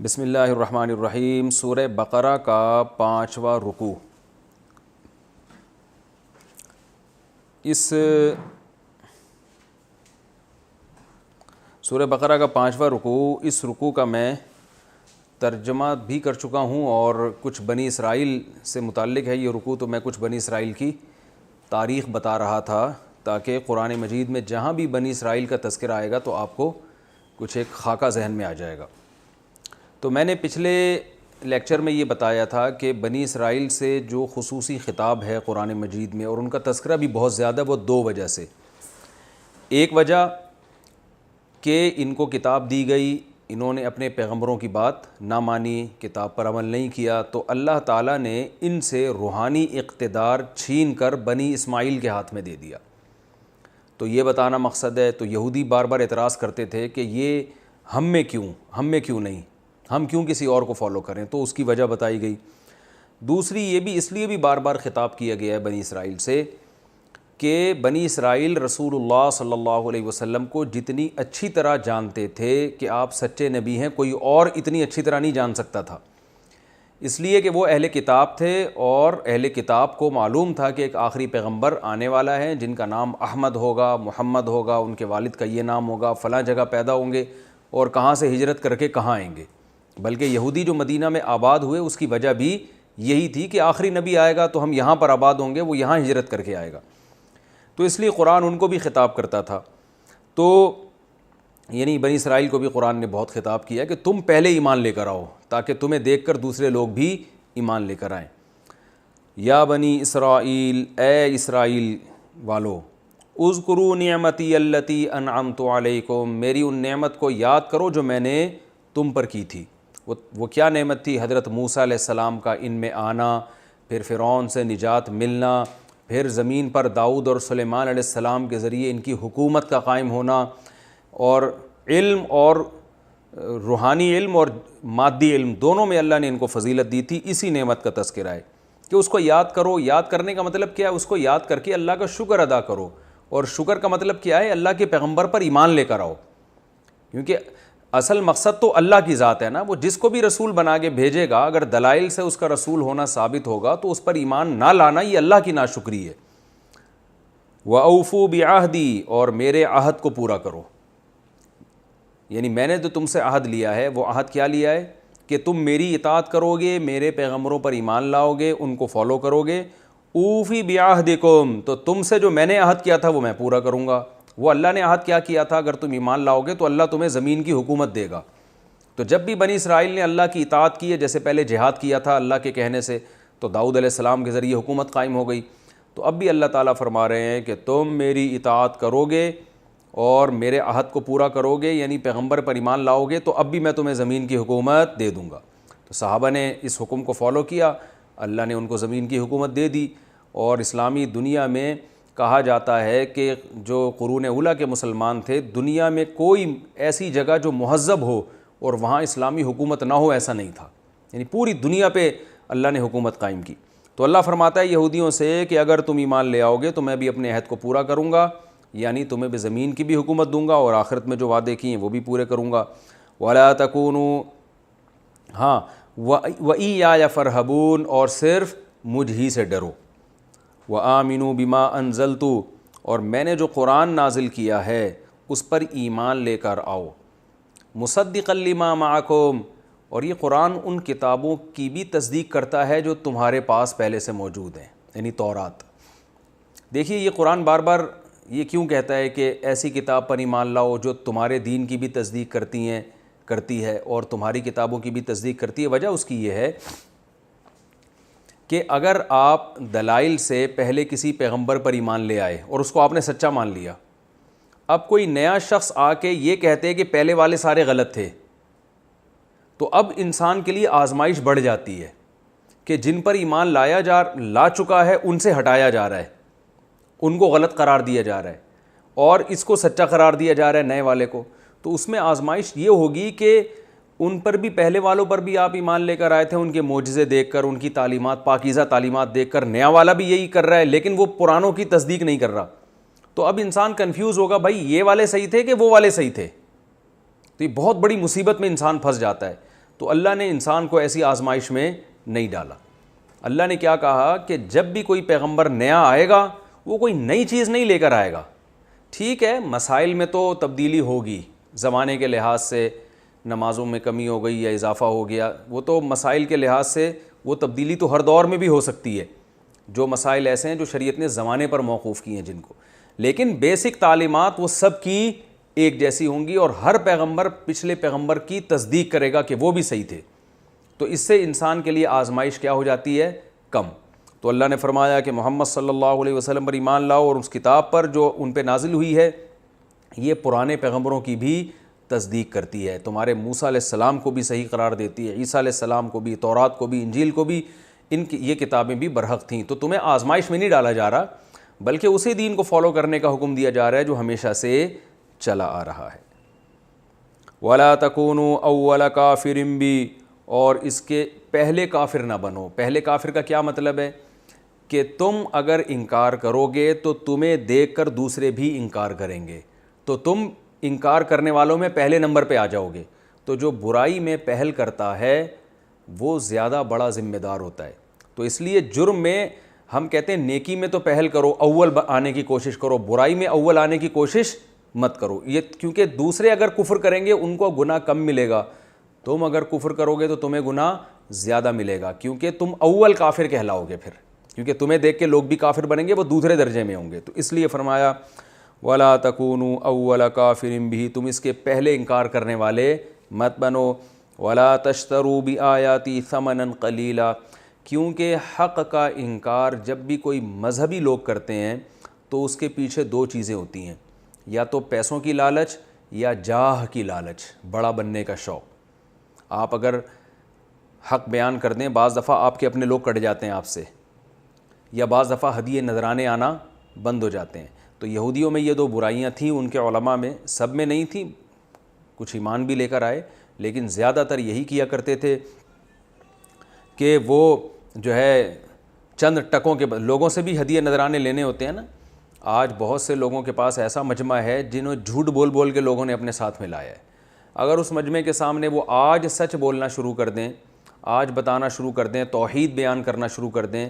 بسم اللہ الرحمن الرحیم۔ سورہ بقرہ کا 5واں رکوع۔ سورہ بقرہ کا 5واں رکوع، اس رکوع کا میں ترجمہ بھی کر چکا ہوں اور کچھ بنی اسرائیل سے متعلق ہے یہ رکوع، تو میں کچھ بنی اسرائیل کی تاریخ بتا رہا تھا تاکہ قرآن مجید میں جہاں بھی بنی اسرائیل کا تذکرہ آئے گا تو آپ کو کچھ ایک خاکہ ذہن میں آ جائے گا۔ تو میں نے پچھلے لیکچر میں یہ بتایا تھا کہ بنی اسرائیل سے جو خصوصی خطاب ہے قرآن مجید میں اور ان کا تذکرہ بھی بہت زیادہ، وہ دو وجہ سے۔ ایک وجہ کہ ان کو کتاب دی گئی، انہوں نے اپنے پیغمبروں کی بات نہ مانی، کتاب پر عمل نہیں کیا، تو اللہ تعالیٰ نے ان سے روحانی اقتدار چھین کر بنی اسماعیل کے ہاتھ میں دے دیا۔ تو یہ بتانا مقصد ہے۔ تو یہودی بار بار اعتراض کرتے تھے کہ یہ ہم میں کیوں نہیں، ہم کیوں کسی اور کو فالو کریں، تو اس کی وجہ بتائی گئی۔ دوسری یہ بھی اس لیے بھی بار بار خطاب کیا گیا ہے بنی اسرائیل سے کہ بنی اسرائیل رسول اللہ صلی اللہ علیہ وسلم کو جتنی اچھی طرح جانتے تھے کہ آپ سچے نبی ہیں، کوئی اور اتنی اچھی طرح نہیں جان سکتا تھا، اس لیے کہ وہ اہل کتاب تھے اور اہل کتاب کو معلوم تھا کہ ایک آخری پیغمبر آنے والا ہے جن کا نام احمد ہوگا، محمد ہوگا، ان کے والد کا یہ نام ہوگا، فلاں جگہ پیدا ہوں گے اور کہاں سے ہجرت کر کے کہاں آئیں گے۔ بلکہ یہودی جو مدینہ میں آباد ہوئے اس کی وجہ بھی یہی تھی کہ آخری نبی آئے گا تو ہم یہاں پر آباد ہوں گے، وہ یہاں ہجرت کر کے آئے گا، تو اس لیے قرآن ان کو بھی خطاب کرتا تھا۔ تو یعنی بنی اسرائیل کو بھی قرآن نے بہت خطاب کیا کہ تم پہلے ایمان لے کر آؤ تاکہ تمہیں دیکھ کر دوسرے لوگ بھی ایمان لے کر آئیں۔ یا بنی اسرائیل، اے اسرائیل والو، اذکروا نعمتی التی انعمت علیکم، میری ان نعمت کو یاد کرو جو میں نے تم پر کی تھی۔ وہ کیا نعمت تھی؟ حضرت موسیٰ علیہ السلام کا ان میں آنا، پھر فرعون سے نجات ملنا، پھر زمین پر داؤد اور سلیمان علیہ السلام کے ذریعے ان کی حکومت کا قائم ہونا، اور علم اور روحانی علم اور مادی علم دونوں میں اللہ نے ان کو فضیلت دی تھی۔ اسی نعمت کا تذکرہ ہے کہ اس کو یاد کرو۔ یاد کرنے کا مطلب کیا ہے؟ اس کو یاد کر کے اللہ کا شکر ادا کرو، اور شکر کا مطلب کیا ہے؟ اللہ کے پیغمبر پر ایمان لے کر آؤ، کیونکہ اصل مقصد تو اللہ کی ذات ہے نا۔ وہ جس کو بھی رسول بنا کے بھیجے گا، اگر دلائل سے اس کا رسول ہونا ثابت ہوگا تو اس پر ایمان نہ لانا یہ اللہ کی ناشکری ہے۔ وَأَوْفُوا بِعَهْدِي، اور میرے عہد کو پورا کرو، یعنی میں نے جو تم سے عہد لیا ہے، وہ عہد کیا لیا ہے کہ تم میری اطاعت کرو گے، میرے پیغمبروں پر ایمان لاؤ گے، ان کو فالو کرو گے۔ اوفی بعہدکم، تو تم سے جو میں نے عہد کیا تھا وہ میں پورا کروں گا۔ وہ اللہ نے عہد کیا کیا تھا؟ اگر تم ایمان لاؤ گے تو اللہ تمہیں زمین کی حکومت دے گا۔ تو جب بھی بنی اسرائیل نے اللہ کی اطاعت کی ہے، جیسے پہلے جہاد کیا تھا اللہ کے کہنے سے، تو داؤد علیہ السلام کے ذریعے حکومت قائم ہو گئی، تو اب بھی اللہ تعالیٰ فرما رہے ہیں کہ تم میری اطاعت کرو گے اور میرے عہد کو پورا کرو گے، یعنی پیغمبر پر ایمان لاؤ گے، تو اب بھی میں تمہیں زمین کی حکومت دے دوں گا۔ تو صحابہ نے اس حکم کو فالو کیا، اللہ نے ان کو زمین کی حکومت دے دی۔ اور اسلامی دنیا میں کہا جاتا ہے کہ جو قرون اولیٰ کے مسلمان تھے، دنیا میں کوئی ایسی جگہ جو مہذب ہو اور وہاں اسلامی حکومت نہ ہو ایسا نہیں تھا، یعنی پوری دنیا پہ اللہ نے حکومت قائم کی۔ تو اللہ فرماتا ہے یہودیوں سے کہ اگر تم ایمان لے آؤ گے تو میں بھی اپنے عہد کو پورا کروں گا، یعنی تمہیں بھی زمین کی بھی حکومت دوں گا اور آخرت میں جو وعدے کیے ہیں وہ بھی پورے کروں گا۔ وَلَا تَكُونُوا، ہاں، وَإِيَّايَ فَارْهَبُونَ، اور صرف مجھ ہی سے ڈرو۔ وَآمِنُوا بِمَا أَنزَلْتُ، اور میں نے جو قرآن نازل کیا ہے اس پر ایمان لے کر آؤ۔ مُصَدِّقًا لِمَا مَعَكُمْ، اور یہ قرآن ان کتابوں کی بھی تصدیق کرتا ہے جو تمہارے پاس پہلے سے موجود ہیں، یعنی تورات۔ دیکھیے یہ قرآن بار بار یہ کیوں کہتا ہے کہ ایسی کتاب پر ایمان لاؤ جو تمہارے دین کی بھی تصدیق کرتی ہے اور تمہاری کتابوں کی بھی تصدیق کرتی ہے؟ وجہ اس کی یہ ہے کہ اگر آپ دلائل سے پہلے کسی پیغمبر پر ایمان لے آئے اور اس کو آپ نے سچا مان لیا، اب کوئی نیا شخص آ کے یہ کہتے کہ پہلے والے سارے غلط تھے، تو اب انسان کے لیے آزمائش بڑھ جاتی ہے کہ جن پر ایمان لا چکا ہے ان سے ہٹایا جا رہا ہے، ان کو غلط قرار دیا جا رہا ہے اور اس کو سچا قرار دیا جا رہا ہے نئے والے کو۔ تو اس میں آزمائش یہ ہوگی کہ ان پر بھی، پہلے والوں پر بھی آپ ایمان لے کر آئے تھے، ان کے معجزے دیکھ کر، ان کی تعلیمات، پاکیزہ تعلیمات دیکھ کر، نیا والا بھی یہی کر رہا ہے لیکن وہ پرانوں کی تصدیق نہیں کر رہا، تو اب انسان کنفیوز ہوگا، بھائی یہ والے صحیح تھے کہ وہ والے صحیح تھے؟ تو یہ بہت بڑی مصیبت میں انسان پھنس جاتا ہے۔ تو اللہ نے انسان کو ایسی آزمائش میں نہیں ڈالا. اللہ نے کیا کہا کہ جب بھی کوئی پیغمبر نیا آئے گا وہ کوئی نئی چیز نہیں لے کر آئے گا. ٹھیک ہے مسائل میں تو تبدیلی ہوگی, زمانے کے لحاظ سے نمازوں میں کمی ہو گئی یا اضافہ ہو گیا, وہ تو مسائل کے لحاظ سے وہ تبدیلی تو ہر دور میں بھی ہو سکتی ہے, جو مسائل ایسے ہیں جو شریعت نے زمانے پر موقوف کی ہیں جن کو, لیکن بیسک تعلیمات وہ سب کی ایک جیسی ہوں گی, اور ہر پیغمبر پچھلے پیغمبر کی تصدیق کرے گا کہ وہ بھی صحیح تھے. تو اس سے انسان کے لیے آزمائش کیا ہو جاتی ہے, کم. تو اللہ نے فرمایا کہ محمد صلی اللہ علیہ وسلم پر ایمان لاؤ اور اس کتاب پر جو ان پہ نازل ہوئی ہے یہ پرانے پیغمبروں کی بھی تصدیق کرتی ہے. تمہارے موسیٰ علیہ السلام کو بھی صحیح قرار دیتی ہے, عیسیٰ علیہ السلام کو بھی, تورات کو بھی, انجیل کو بھی. ان کی یہ کتابیں بھی برحق تھیں. تو تمہیں آزمائش میں نہیں ڈالا جا رہا بلکہ اسی دین کو فالو کرنے کا حکم دیا جا رہا ہے جو ہمیشہ سے چلا آ رہا ہے. وَلَا تَكُونُوا أَوَّلَ كَافِرٍ بِهِ, اور اس کے پہلے کافر نہ بنو. پہلے کافر کا کیا مطلب ہے کہ تم اگر انکار کرو گے تو تمہیں دیکھ کر دوسرے بھی انکار کریں گے, تو تم انکار کرنے والوں میں پہلے نمبر پہ آ جاؤ گے. تو جو برائی میں پہل کرتا ہے وہ زیادہ بڑا ذمہ دار ہوتا ہے. تو اس لیے جرم میں ہم کہتے ہیں نیکی میں تو پہل کرو, اول آنے کی کوشش کرو, برائی میں اول آنے کی کوشش مت کرو. یہ کیونکہ دوسرے اگر کفر کریں گے ان کو گناہ کم ملے گا, تم اگر کفر کرو گے تو تمہیں گناہ زیادہ ملے گا, کیونکہ تم اول کافر کہلاؤ گے پھر, کیونکہ تمہیں دیکھ کے لوگ بھی کافر بنیں گے, وہ دوسرے درجے میں ہوں گے. تو اس لیے فرمایا وَلَا تَكُونُوا أَوَّلَ كَافِرٍ بِهِ, تم اس کے پہلے انکار کرنے والے مت بنو. وَلَا تَشْتَرُوا بِآيَاتِي ثَمَنًا قَلِيلًا, کیونکہ حق کا انکار جب بھی کوئی مذہبی لوگ کرتے ہیں تو اس کے پیچھے دو چیزیں ہوتی ہیں, یا تو پیسوں کی لالچ یا جاہ کی لالچ, بڑا بننے کا شوق. آپ اگر حق بیان کر دیں بعض دفعہ آپ کے اپنے لوگ کٹ جاتے ہیں آپ سے, یا بعض دفعہ ہدیے نذرانے آنا بند ہو جاتے ہیں. تو یہودیوں میں یہ دو برائیاں تھیں, ان کے علماء میں, سب میں نہیں تھیں, کچھ ایمان بھی لے کر آئے, لیکن زیادہ تر یہی کیا کرتے تھے کہ وہ جو ہے چند ٹکوں کے لوگوں سے بھی ہدیے نذرانے لینے ہوتے ہیں نا. آج بہت سے لوگوں کے پاس ایسا مجمع ہے جنہوں جھوٹ بول بول کے لوگوں نے اپنے ساتھ میں لایا ہے. اگر اس مجمع کے سامنے وہ آج سچ بولنا شروع کر دیں, آج بتانا شروع کر دیں, توحید بیان کرنا شروع کر دیں,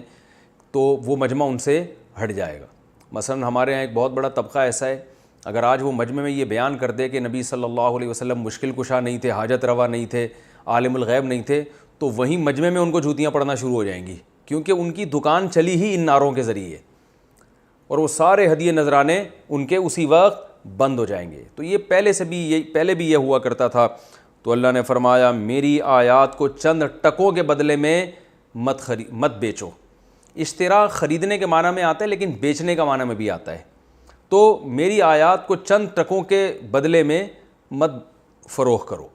تو وہ مجمع ان سے ہٹ جائے گا. مثلا ہمارے یہاں ایک بہت بڑا طبقہ ایسا ہے, اگر آج وہ مجمع میں یہ بیان کر دے کہ نبی صلی اللہ علیہ وسلم مشکل کشا نہیں تھے, حاجت روا نہیں تھے, عالم الغیب نہیں تھے, تو وہیں مجمع میں ان کو جوتیاں پڑنا شروع ہو جائیں گی, کیونکہ ان کی دکان چلی ہی ان نعروں کے ذریعے, اور وہ سارے ہدیے نذرانے ان کے اسی وقت بند ہو جائیں گے. تو یہ پہلے بھی یہ ہوا کرتا تھا. تو اللہ نے فرمایا میری آیات کو چند ٹکوں کے بدلے میں مت بیچو. اشترا خریدنے کے معنی میں آتا ہے لیکن بیچنے کا معنی میں بھی آتا ہے. تو میری آیات کو چند ٹکوں کے بدلے میں مت فروخت کرو.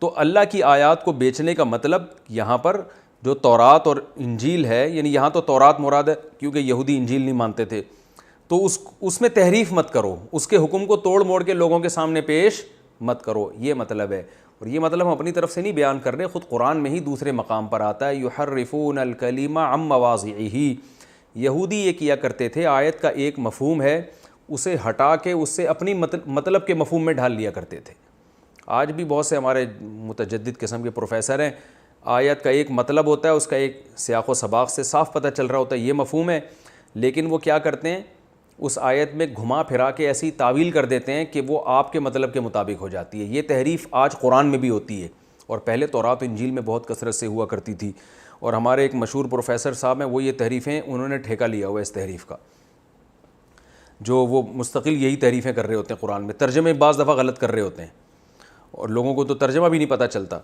تو اللہ کی آیات کو بیچنے کا مطلب یہاں پر جو تورات اور انجیل ہے, یعنی یہاں تو تورات مراد ہے کیونکہ یہودی انجیل نہیں مانتے تھے, تو اس میں تحریف مت کرو, اس کے حکم کو توڑ موڑ کے لوگوں کے سامنے پیش مت کرو, یہ مطلب ہے. اور یہ مطلب ہم اپنی طرف سے نہیں بیان کر رہے, خود قرآن میں ہی دوسرے مقام پر آتا ہے, یحرفون الکلم عن مواضعہ. یہودی یہ کیا کرتے تھے, آیت کا ایک مفہوم ہے اسے ہٹا کے اس سے اپنی مطلب کے مفہوم میں ڈھال لیا کرتے تھے. آج بھی بہت سے ہمارے متجدد قسم کے پروفیسر ہیں, آیت کا ایک مطلب ہوتا ہے, اس کا ایک سیاق و سباق سے صاف پتہ چل رہا ہوتا ہے یہ مفہوم ہے, لیکن وہ کیا کرتے ہیں اس آیت میں گھما پھرا کے ایسی تعویل کر دیتے ہیں کہ وہ آپ کے مطلب کے مطابق ہو جاتی ہے. یہ تحریف آج قرآن میں بھی ہوتی ہے, اور پہلے تورات و انجیل میں بہت کثرت سے ہوا کرتی تھی. اور ہمارے ایک مشہور پروفیسر صاحب ہیں, وہ یہ تحریفیں انہوں نے ٹھیکہ لیا ہوا اس تحریف کا, جو وہ مستقل یہی تحریفیں کر رہے ہوتے ہیں قرآن میں, ترجمے بعض دفعہ غلط کر رہے ہوتے ہیں اور لوگوں کو تو ترجمہ بھی نہیں پتہ چلتا.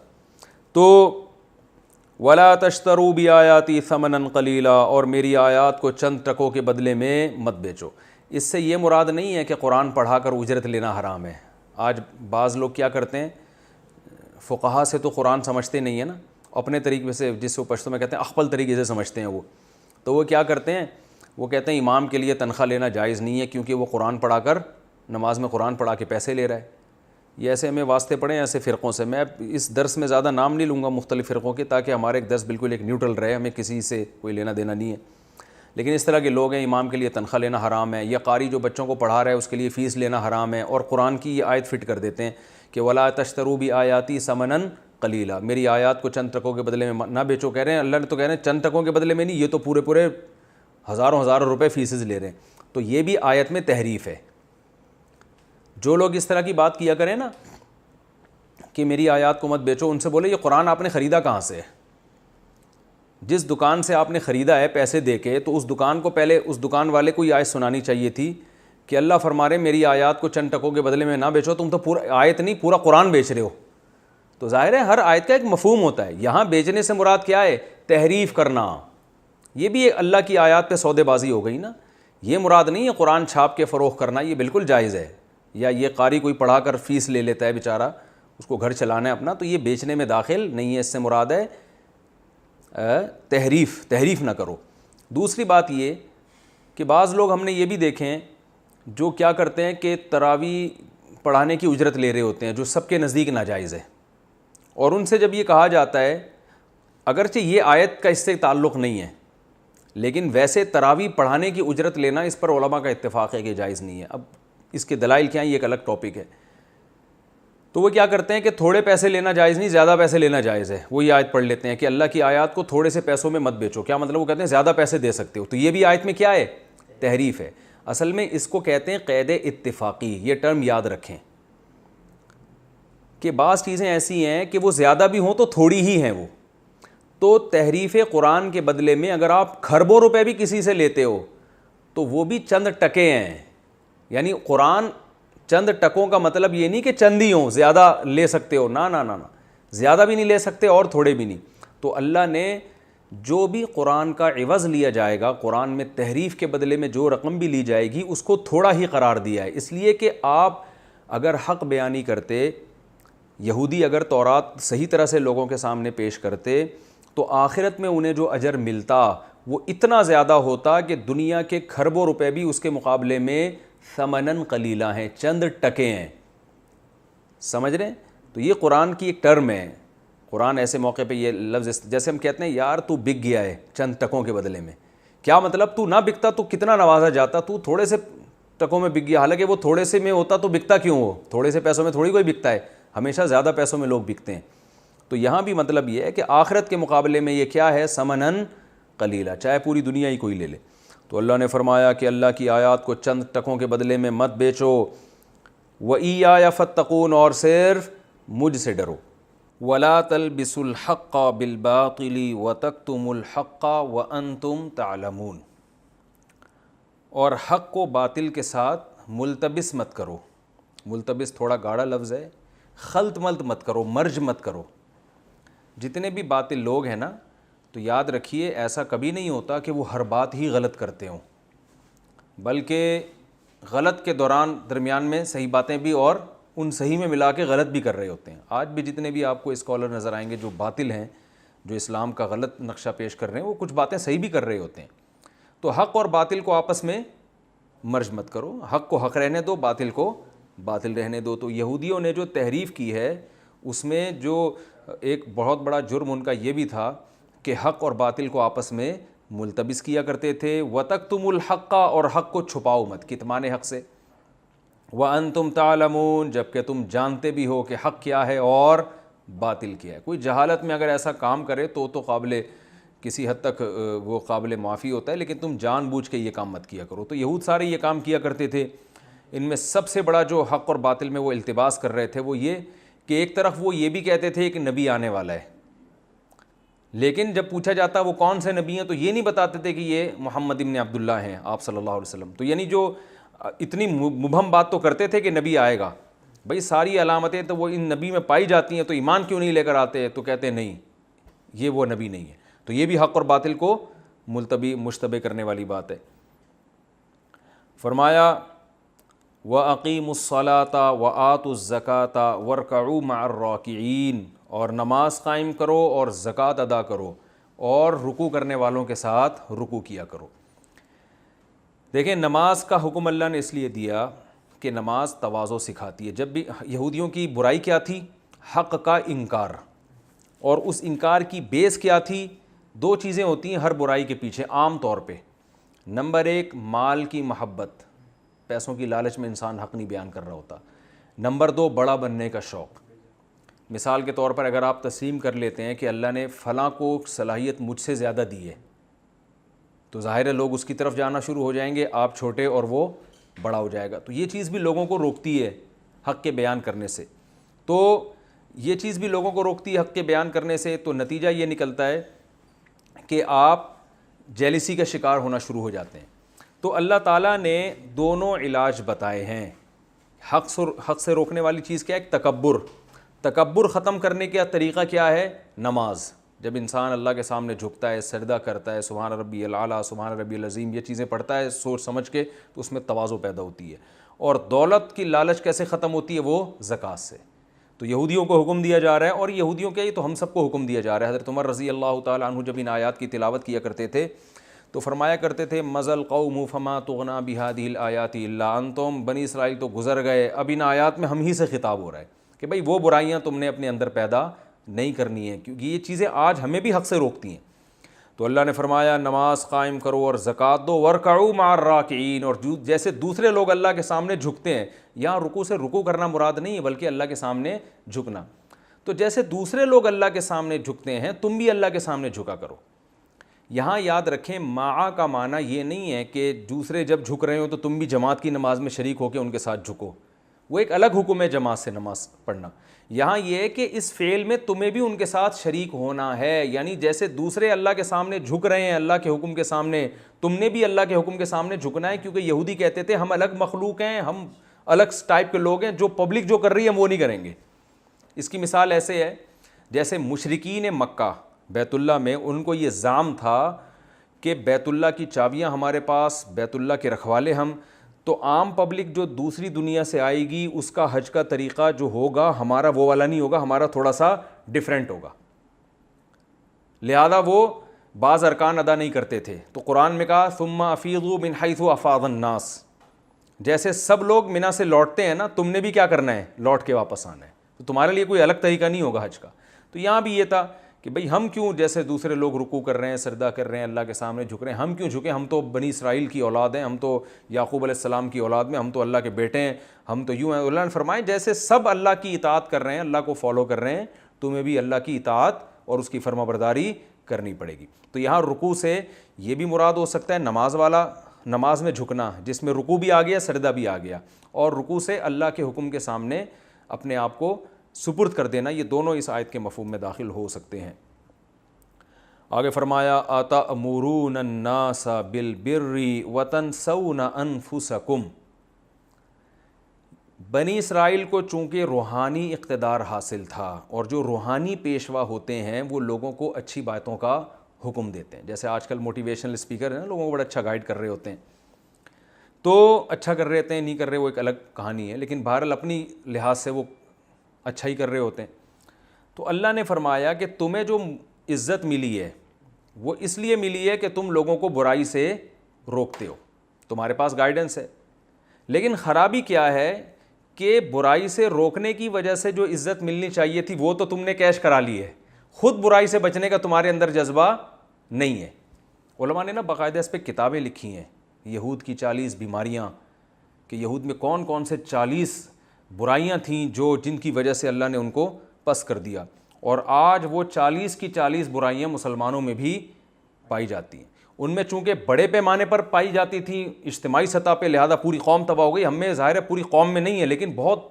تو وَلَا تَشْتَرُوا بِآيَاتِي ثَمَنًا قَلِيلًا, اور میری آیات کو چند ٹکوں کے بدلے میں مت بیچو. اس سے یہ مراد نہیں ہے کہ قرآن پڑھا کر اجرت لینا حرام ہے. آج بعض لوگ کیا کرتے ہیں, فقہا سے تو قرآن سمجھتے نہیں ہیں نا, اپنے طریقے سے, جس کو پشتو میں کہتے ہیں اخپل طریقے سے سمجھتے ہیں وہ. تو وہ کیا کرتے ہیں, وہ کہتے ہیں امام کے لیے تنخواہ لینا جائز نہیں ہے کیونکہ وہ قرآن پڑھا کر نماز میں قرآن پڑھا کے پیسے لے رہا ہے. یہ ایسے ہمیں واسطے پڑے ہیں ایسے فرقوں سے. میں اس درس میں زیادہ نام نہیں لوں گا مختلف فرقوں کے, تاکہ ہمارا ایک درس بالکل ایک نیوٹرل رہے, ہمیں کسی سے کوئی لینا دینا نہیں ہے. لیکن اس طرح کے لوگ ہیں, امام کے لیے تنخواہ لینا حرام ہے, یا قاری جو بچوں کو پڑھا رہا ہے اس کے لیے فیس لینا حرام ہے, اور قرآن کی یہ آیت فٹ کر دیتے ہیں کہ وَلَا تَشْتَرُوا بِآيَاتِي ثَمَنًا قلیلا، میری آیات کو چند ٹکوں کے بدلے میں نہ بیچو. کہہ رہے ہیں اللہ نے تو کہہ رہے ہیں چند ٹکوں کے بدلے میں نہیں, یہ تو پورے پورے ہزاروں روپے فیسز لے رہے ہیں. تو یہ بھی آیت میں تحریف ہے. جو لوگ اس طرح کی بات کیا کریں نا کہ میری آیات کو مت بیچو, ان سے بولے یہ قرآن آپ نے خریدا کہاں سے ہے؟ جس دکان سے آپ نے خریدا ہے پیسے دے کے, تو اس دکان کو پہلے اس دکان والے کو یہ آیت سنانی چاہیے تھی کہ اللہ فرما رہے میری آیات کو چند ٹکوں کے بدلے میں نہ بیچو, تم تو پورا آیت نہیں پورا قرآن بیچ رہے ہو. تو ظاہر ہے ہر آیت کا ایک مفہوم ہوتا ہے. یہاں بیچنے سے مراد کیا ہے؟ تحریف کرنا. یہ بھی اللہ کی آیات پہ سودے بازی ہو گئی نا. یہ مراد نہیں ہے قرآن چھاپ کے فروخت کرنا, یہ بالکل جائز ہے. یا یہ قاری کوئی پڑھا کر فیس لے لیتا ہے بیچارہ, اس کو گھر چلانا ہے اپنا, تو یہ بیچنے میں داخل نہیں ہے. اس سے مراد ہے تحریف نہ کرو. دوسری بات یہ کہ بعض لوگ ہم نے یہ بھی دیکھے ہیں جو کیا کرتے ہیں کہ تراویح پڑھانے کی اجرت لے رہے ہوتے ہیں, جو سب کے نزدیک ناجائز ہے. اور ان سے جب یہ کہا جاتا ہے, اگرچہ یہ آیت کا اس سے تعلق نہیں ہے, لیکن ویسے تراویح پڑھانے کی اجرت لینا اس پر علماء کا اتفاق ہے کہ جائز نہیں ہے. اب اس کے دلائل کیا ہیں یہ ایک الگ ٹاپک ہے. تو وہ کیا کرتے ہیں کہ تھوڑے پیسے لینا جائز نہیں, زیادہ پیسے لینا جائز ہے. وہ یہ آیت پڑھ لیتے ہیں کہ اللہ کی آیات کو تھوڑے سے پیسوں میں مت بیچو. کیا مطلب؟ وہ کہتے ہیں زیادہ پیسے دے سکتے ہو. تو یہ بھی آیت میں کیا ہے؟ تحریف ہے. اصل میں اس کو کہتے ہیں قید اتفاقی. یہ ٹرم یاد رکھیں کہ بعض چیزیں ایسی ہیں کہ وہ زیادہ بھی ہوں تو تھوڑی ہی ہیں وہ. تو تحریف قرآن کے بدلے میں اگر آپ کھربوں روپے بھی کسی سے لیتے ہو تو وہ بھی چند ٹکے ہیں. یعنی قرآن چند ٹکوں کا مطلب یہ نہیں کہ چند ہی ہوں, زیادہ لے سکتے ہو, نہ, زیادہ بھی نہیں لے سکتے اور تھوڑے بھی نہیں. تو اللہ نے جو بھی قرآن کا عوض لیا جائے گا, قرآن میں تحریف کے بدلے میں جو رقم بھی لی جائے گی, اس کو تھوڑا ہی قرار دیا ہے. اس لیے کہ آپ اگر حق بیانی کرتے, یہودی اگر تورات صحیح طرح سے لوگوں کے سامنے پیش کرتے, تو آخرت میں انہیں جو اجر ملتا وہ اتنا زیادہ ہوتا کہ دنیا کے کھربوں روپے بھی اس کے مقابلے میں ثمناً قلیلہ ہیں, چند ٹکے ہیں. سمجھ رہے ہیں؟ تو یہ قرآن کی ایک ٹرم ہے. قرآن ایسے موقع پہ یہ لفظ, جیسے ہم کہتے ہیں یار تو بک گیا ہے چند ٹکوں کے بدلے میں. کیا مطلب؟ تو نہ بکتا تو کتنا نوازا جاتا, تو تھوڑے سے ٹکوں میں بک گیا. حالانکہ وہ تھوڑے سے میں ہوتا تو بکتا کیوں ہو؟ تھوڑے سے پیسوں میں تھوڑی کوئی بکتا ہے, ہمیشہ زیادہ پیسوں میں لوگ بکتے ہیں. تو یہاں بھی مطلب یہ ہے کہ آخرت کے مقابلے میں یہ کیا ہے؟ ثمناً قلیلہ, چاہے پوری دنیا ہی کوئی لے لے. تو اللہ نے فرمایا کہ اللہ کی آیات کو چند ٹکوں کے بدلے میں مت بیچو. وَإِيَّايَ فَاتَّقُونَ, اور صرف مجھ سے ڈرو. وَلَا تَلْبِسُوا الْحَقَّ بِالْبَاطِلِ وَتَكْتُمُوا الْحَقَّ وَأَنْتُمْ تَعْلَمُونَ, اور حق کو باطل کے ساتھ ملتبس مت کرو. ملتبس تھوڑا گاڑا لفظ ہے, خلط ملط مت کرو, مرج مت کرو. جتنے بھی باطل لوگ ہیں نا, تو یاد رکھیے ایسا کبھی نہیں ہوتا کہ وہ ہر بات ہی غلط کرتے ہوں, بلکہ غلط کے درمیان میں صحیح باتیں بھی اور ان صحیح میں ملا کے غلط بھی کر رہے ہوتے ہیں. آج بھی جتنے بھی آپ کو اسکالر نظر آئیں گے جو باطل ہیں, جو اسلام کا غلط نقشہ پیش کر رہے ہیں, وہ کچھ باتیں صحیح بھی کر رہے ہوتے ہیں. تو حق اور باطل کو آپس میں مرج مت کرو, حق کو حق رہنے دو, باطل کو باطل رہنے دو. تو یہودیوں نے جو تحریف کی ہے اس میں جو ایک بہت بڑا جرم ان کا یہ بھی تھا کہ حق اور باطل کو آپس میں ملتبس کیا کرتے تھے. وَتَكْتُمُوا الْحَقَّ, اور حق کو چھپاؤ مت, کتمان حق سے. وَأَنْتُمْ تَعْلَمُونَ, جبکہ تم جانتے بھی ہو کہ حق کیا ہے اور باطل کیا ہے. کوئی جہالت میں اگر ایسا کام کرے تو قابل کسی حد تک وہ قابل معافی ہوتا ہے, لیکن تم جان بوجھ کے یہ کام مت کیا کرو. تو یہود سارے یہ کام کیا کرتے تھے. ان میں سب سے بڑا جو حق اور باطل میں وہ التباس کر رہے تھے وہ یہ کہ ایک طرف وہ یہ بھی کہتے تھے کہ نبی آنے والا ہے, لیکن جب پوچھا جاتا وہ کون سے نبی ہیں تو یہ نہیں بتاتے تھے کہ یہ محمد ابن عبداللہ ہیں, آپ صلی اللہ علیہ وسلم. تو یعنی جو اتنی مبہم بات تو کرتے تھے کہ نبی آئے گا. بھئی ساری علامتیں تو وہ ان نبی میں پائی جاتی ہیں, تو ایمان کیوں نہیں لے کر آتے؟ تو کہتے نہیں یہ وہ نبی نہیں ہے. تو یہ بھی حق اور باطل کو مشتبہ کرنے والی بات ہے. فرمایا وَأَقِيمُوا الصَّلَاةَ وَآتُوا الزَّكَاةَ وَارْكَعُوا مَعَ الرَّاكِعِينَ, اور نماز قائم کرو اور زکوٰۃ ادا کرو اور رکوع کرنے والوں کے ساتھ رکوع کیا کرو. دیکھیں نماز کا حکم اللہ نے اس لیے دیا کہ نماز تواضع سکھاتی ہے. جب بھی یہودیوں کی برائی کیا تھی؟ حق کا انکار. اور اس انکار کی بیس کیا تھی؟ دو چیزیں ہوتی ہیں ہر برائی کے پیچھے عام طور پہ. نمبر ایک, مال کی محبت, پیسوں کی لالچ میں انسان حق نہیں بیان کر رہا ہوتا. نمبر دو, بڑا بننے کا شوق. مثال کے طور پر اگر آپ تسلیم کر لیتے ہیں کہ اللہ نے فلاں کو صلاحیت مجھ سے زیادہ دی ہے تو ظاہر ہے لوگ اس کی طرف جانا شروع ہو جائیں گے, آپ چھوٹے اور وہ بڑا ہو جائے گا. تو یہ چیز بھی لوگوں کو روکتی ہے حق کے بیان کرنے سے. تو یہ چیز بھی لوگوں کو روکتی ہے حق کے بیان کرنے سے. تو نتیجہ یہ نکلتا ہے کہ آپ جیلسی کا شکار ہونا شروع ہو جاتے ہیں. تو اللہ تعالیٰ نے دونوں علاج بتائے ہیں. حق سے روکنے والی چیز کیا ہے؟ تکبر ختم کرنے کا طریقہ کیا ہے؟ نماز. جب انسان اللہ کے سامنے جھکتا ہے, سجدہ کرتا ہے, سبحان ربی الاعلیٰ, سبحان ربی العظیم, یہ چیزیں پڑھتا ہے سوچ سمجھ کے, تو اس میں تواضع پیدا ہوتی ہے. اور دولت کی لالچ کیسے ختم ہوتی ہے؟ وہ زکوٰۃ سے. تو یہودیوں کو حکم دیا جا رہا ہے, اور یہودیوں کے تو ہم سب کو حکم دیا جا رہا ہے. حضرت عمر رضی اللہ تعالیٰ عنہ جب ان آیات کی تلاوت کیا کرتے تھے تو فرمایا کرتے تھے مزل قوم فما تغنا بهذه الآیات الا انتم, بنی اسرائیل تو گزر گئے, اب ان آیات میں ہم ہی سے خطاب ہو رہا ہے کہ بھئی وہ برائیاں تم نے اپنے اندر پیدا نہیں کرنی ہیں, کیونکہ یہ چیزیں آج ہمیں بھی حق سے روکتی ہیں. تو اللہ نے فرمایا نماز قائم کرو اور زکوٰۃ دو, ورکعوا مع الراکعین, اور جیسے دوسرے لوگ اللہ کے سامنے جھکتے ہیں. یہاں رکوع سے رکوع کرنا مراد نہیں ہے بلکہ اللہ کے سامنے جھکنا. تو جیسے دوسرے لوگ اللہ کے سامنے جھکتے ہیں تم بھی اللہ کے سامنے جھکا کرو. یہاں یاد رکھیں مع کا معنی یہ نہیں ہے کہ دوسرے جب جھک رہے ہو تو تم بھی جماعت کی نماز میں شریک ہو کے ان کے ساتھ جھکو, وہ ایک الگ حکم ہے جماعت سے نماز پڑھنا. یہاں یہ ہے کہ اس فعل میں تمہیں بھی ان کے ساتھ شریک ہونا ہے, یعنی جیسے دوسرے اللہ کے سامنے جھک رہے ہیں اللہ کے حکم کے سامنے, تم نے بھی اللہ کے حکم کے سامنے جھکنا ہے. کیونکہ یہودی کہتے تھے ہم الگ مخلوق ہیں, ہم الگ ٹائپ کے لوگ ہیں, جو پبلک جو کر رہی ہے ہم وہ نہیں کریں گے. اس کی مثال ایسے ہے جیسے مشرکین مکہ بیت اللہ میں ان کو یہ زعم تھا کہ بیت اللہ کی چابیاں ہمارے پاس, بیت اللہ کے رکھوالے ہم, تو عام پبلک جو دوسری دنیا سے آئے گی اس کا حج کا طریقہ جو ہوگا ہمارا وہ والا نہیں ہوگا, ہمارا تھوڑا سا ڈیفرنٹ ہوگا, لہذا وہ بعض ارکان ادا نہیں کرتے تھے. تو قرآن میں کہا ثم افیضوا من حیث افاض الناس, جیسے سب لوگ منی سے لوٹتے ہیں نا, تم نے بھی کیا کرنا ہے؟ لوٹ کے واپس آنا ہے. تو تمہارے لیے کوئی الگ طریقہ نہیں ہوگا حج کا. تو یہاں بھی یہ تھا کہ بھئی ہم کیوں جیسے دوسرے لوگ رکوع کر رہے ہیں, سجدہ کر رہے ہیں, اللہ کے سامنے جھک رہے ہیں, ہم کیوں جھکیں؟ ہم تو بنی اسرائیل کی اولاد ہیں, ہم تو یعقوب علیہ السلام کی اولاد میں, ہم تو اللہ کے بیٹے ہیں, ہم تو یوں ہیں. اللہ نے فرمایا جیسے سب اللہ کی اطاعت کر رہے ہیں, اللہ کو فالو کر رہے ہیں, تمہیں بھی اللہ کی اطاعت اور اس کی فرما برداری کرنی پڑے گی. تو یہاں رکوع سے یہ بھی مراد ہو سکتا ہے نماز والا, نماز میں جھکنا جس میں رکوع بھی آ گیا, سجدہ بھی آ گیا, اور رکوع سے اللہ کے حکم کے سامنے اپنے آپ کو سپرد کر دینا. یہ دونوں اس آیت کے مفہوم میں داخل ہو سکتے ہیں. آگے فرمایا اتأمرون الناس بالبر وتنسون انفسکم. بنی اسرائیل کو چونکہ روحانی اقتدار حاصل تھا, اور جو روحانی پیشوا ہوتے ہیں وہ لوگوں کو اچھی باتوں کا حکم دیتے ہیں. جیسے آج کل موٹیویشنل اسپیکر ہیں نا, لوگوں کو بڑا اچھا گائیڈ کر رہے ہوتے ہیں, تو اچھا کر رہے ہوتے ہیں, نہیں کر رہے وہ ایک الگ کہانی ہے, لیکن بہرحال اپنی لحاظ سے وہ اچھا ہی کر رہے ہوتے ہیں. تو اللہ نے فرمایا کہ تمہیں جو عزت ملی ہے وہ اس لیے ملی ہے کہ تم لوگوں کو برائی سے روکتے ہو, تمہارے پاس گائیڈنس ہے. لیکن خرابی کیا ہے کہ برائی سے روکنے کی وجہ سے جو عزت ملنی چاہیے تھی وہ تو تم نے کیش کرا لی ہے, خود برائی سے بچنے کا تمہارے اندر جذبہ نہیں ہے. علماء نے نا باقاعدہ اس پہ کتابیں لکھی ہیں, یہود کی 40 بیماریاں, کہ یہود میں کون کون سے 40 برائیاں تھیں جن کی وجہ سے اللہ نے ان کو پس کر دیا. اور آج وہ 40 کی 40 برائیاں مسلمانوں میں بھی پائی جاتی ہیں. ان میں چونکہ بڑے پیمانے پر پائی جاتی تھیں اجتماعی سطح پہ, لہذا پوری قوم تباہ ہو گئی. ہم میں ظاہر ہے پوری قوم میں نہیں ہے, لیکن بہت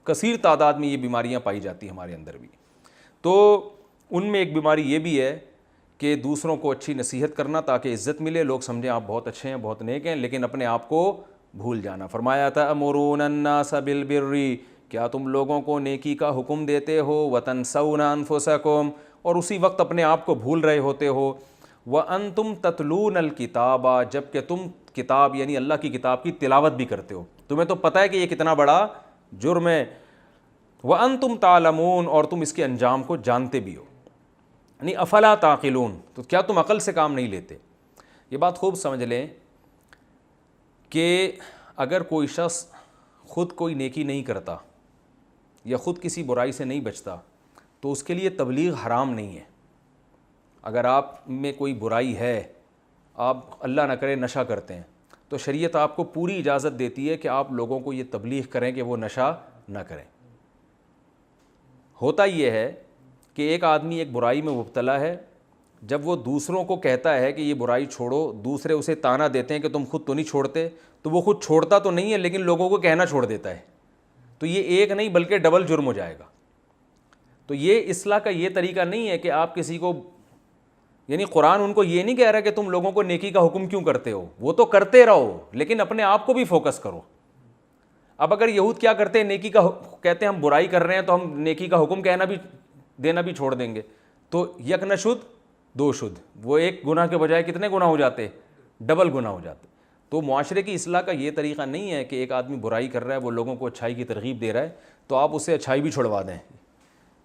کثیر تعداد میں یہ بیماریاں پائی جاتی ہیں ہمارے اندر بھی. تو ان میں ایک بیماری یہ بھی ہے کہ دوسروں کو اچھی نصیحت کرنا تاکہ عزت ملے, لوگ سمجھیں آپ بہت اچھے ہیں, بہت نیک ہیں, لیکن اپنے آپ کو بھول جانا. فرمایا تأمرون الناس بالبر, کیا تم لوگوں کو نیکی کا حکم دیتے ہو, وتنسون انفسکم, اور اسی وقت اپنے آپ کو بھول رہے ہوتے ہو, وانتم تتلون الکتاب, جب کہ تم کتاب یعنی اللہ کی کتاب کی تلاوت بھی کرتے ہو. تمہیں تو پتہ ہے کہ یہ کتنا بڑا جرم ہے, وانتم تعلمون, اور تم اس کے انجام کو جانتے بھی ہو. یعنی افلا تعقلون, تو کیا تم عقل سے کام نہیں لیتے. یہ بات خوب سمجھ لیں کہ اگر کوئی شخص خود کوئی نیکی نہیں کرتا یا خود کسی برائی سے نہیں بچتا تو اس کے لیے تبلیغ حرام نہیں ہے. اگر آپ میں کوئی برائی ہے, آپ اللہ نہ کرے نشہ کرتے ہیں, تو شریعت آپ کو پوری اجازت دیتی ہے کہ آپ لوگوں کو یہ تبلیغ کریں کہ وہ نشہ نہ کریں. ہوتا یہ ہے کہ ایک آدمی ایک برائی میں مبتلا ہے، جب وہ دوسروں کو کہتا ہے کہ یہ برائی چھوڑو، دوسرے اسے تانا دیتے ہیں کہ تم خود تو نہیں چھوڑتے، تو وہ خود چھوڑتا تو نہیں ہے لیکن لوگوں کو کہنا چھوڑ دیتا ہے، تو یہ ایک نہیں بلکہ ڈبل جرم ہو جائے گا۔ تو یہ اصلاح کا یہ طریقہ نہیں ہے کہ آپ کسی کو، یعنی قرآن ان کو یہ نہیں کہہ رہا کہ تم لوگوں کو نیکی کا حکم کیوں کرتے ہو، وہ تو کرتے رہو لیکن اپنے آپ کو بھی فوکس کرو۔ اب اگر یہود کیا کرتے ہیں، نیکی کا کہتے ہیں ہم برائی کر رہے ہیں تو ہم نیکی کا حکم کہنا بھی دینا بھی چھوڑ دیں گے، تو یک نہ شد دو شد، وہ ایک گناہ کے بجائے کتنے گناہ ہو جاتے، ڈبل گناہ ہو جاتے۔ تو معاشرے کی اصلاح کا یہ طریقہ نہیں ہے کہ ایک آدمی برائی کر رہا ہے، وہ لوگوں کو اچھائی کی ترغیب دے رہا ہے تو آپ اسے اچھائی بھی چھڑوا دیں،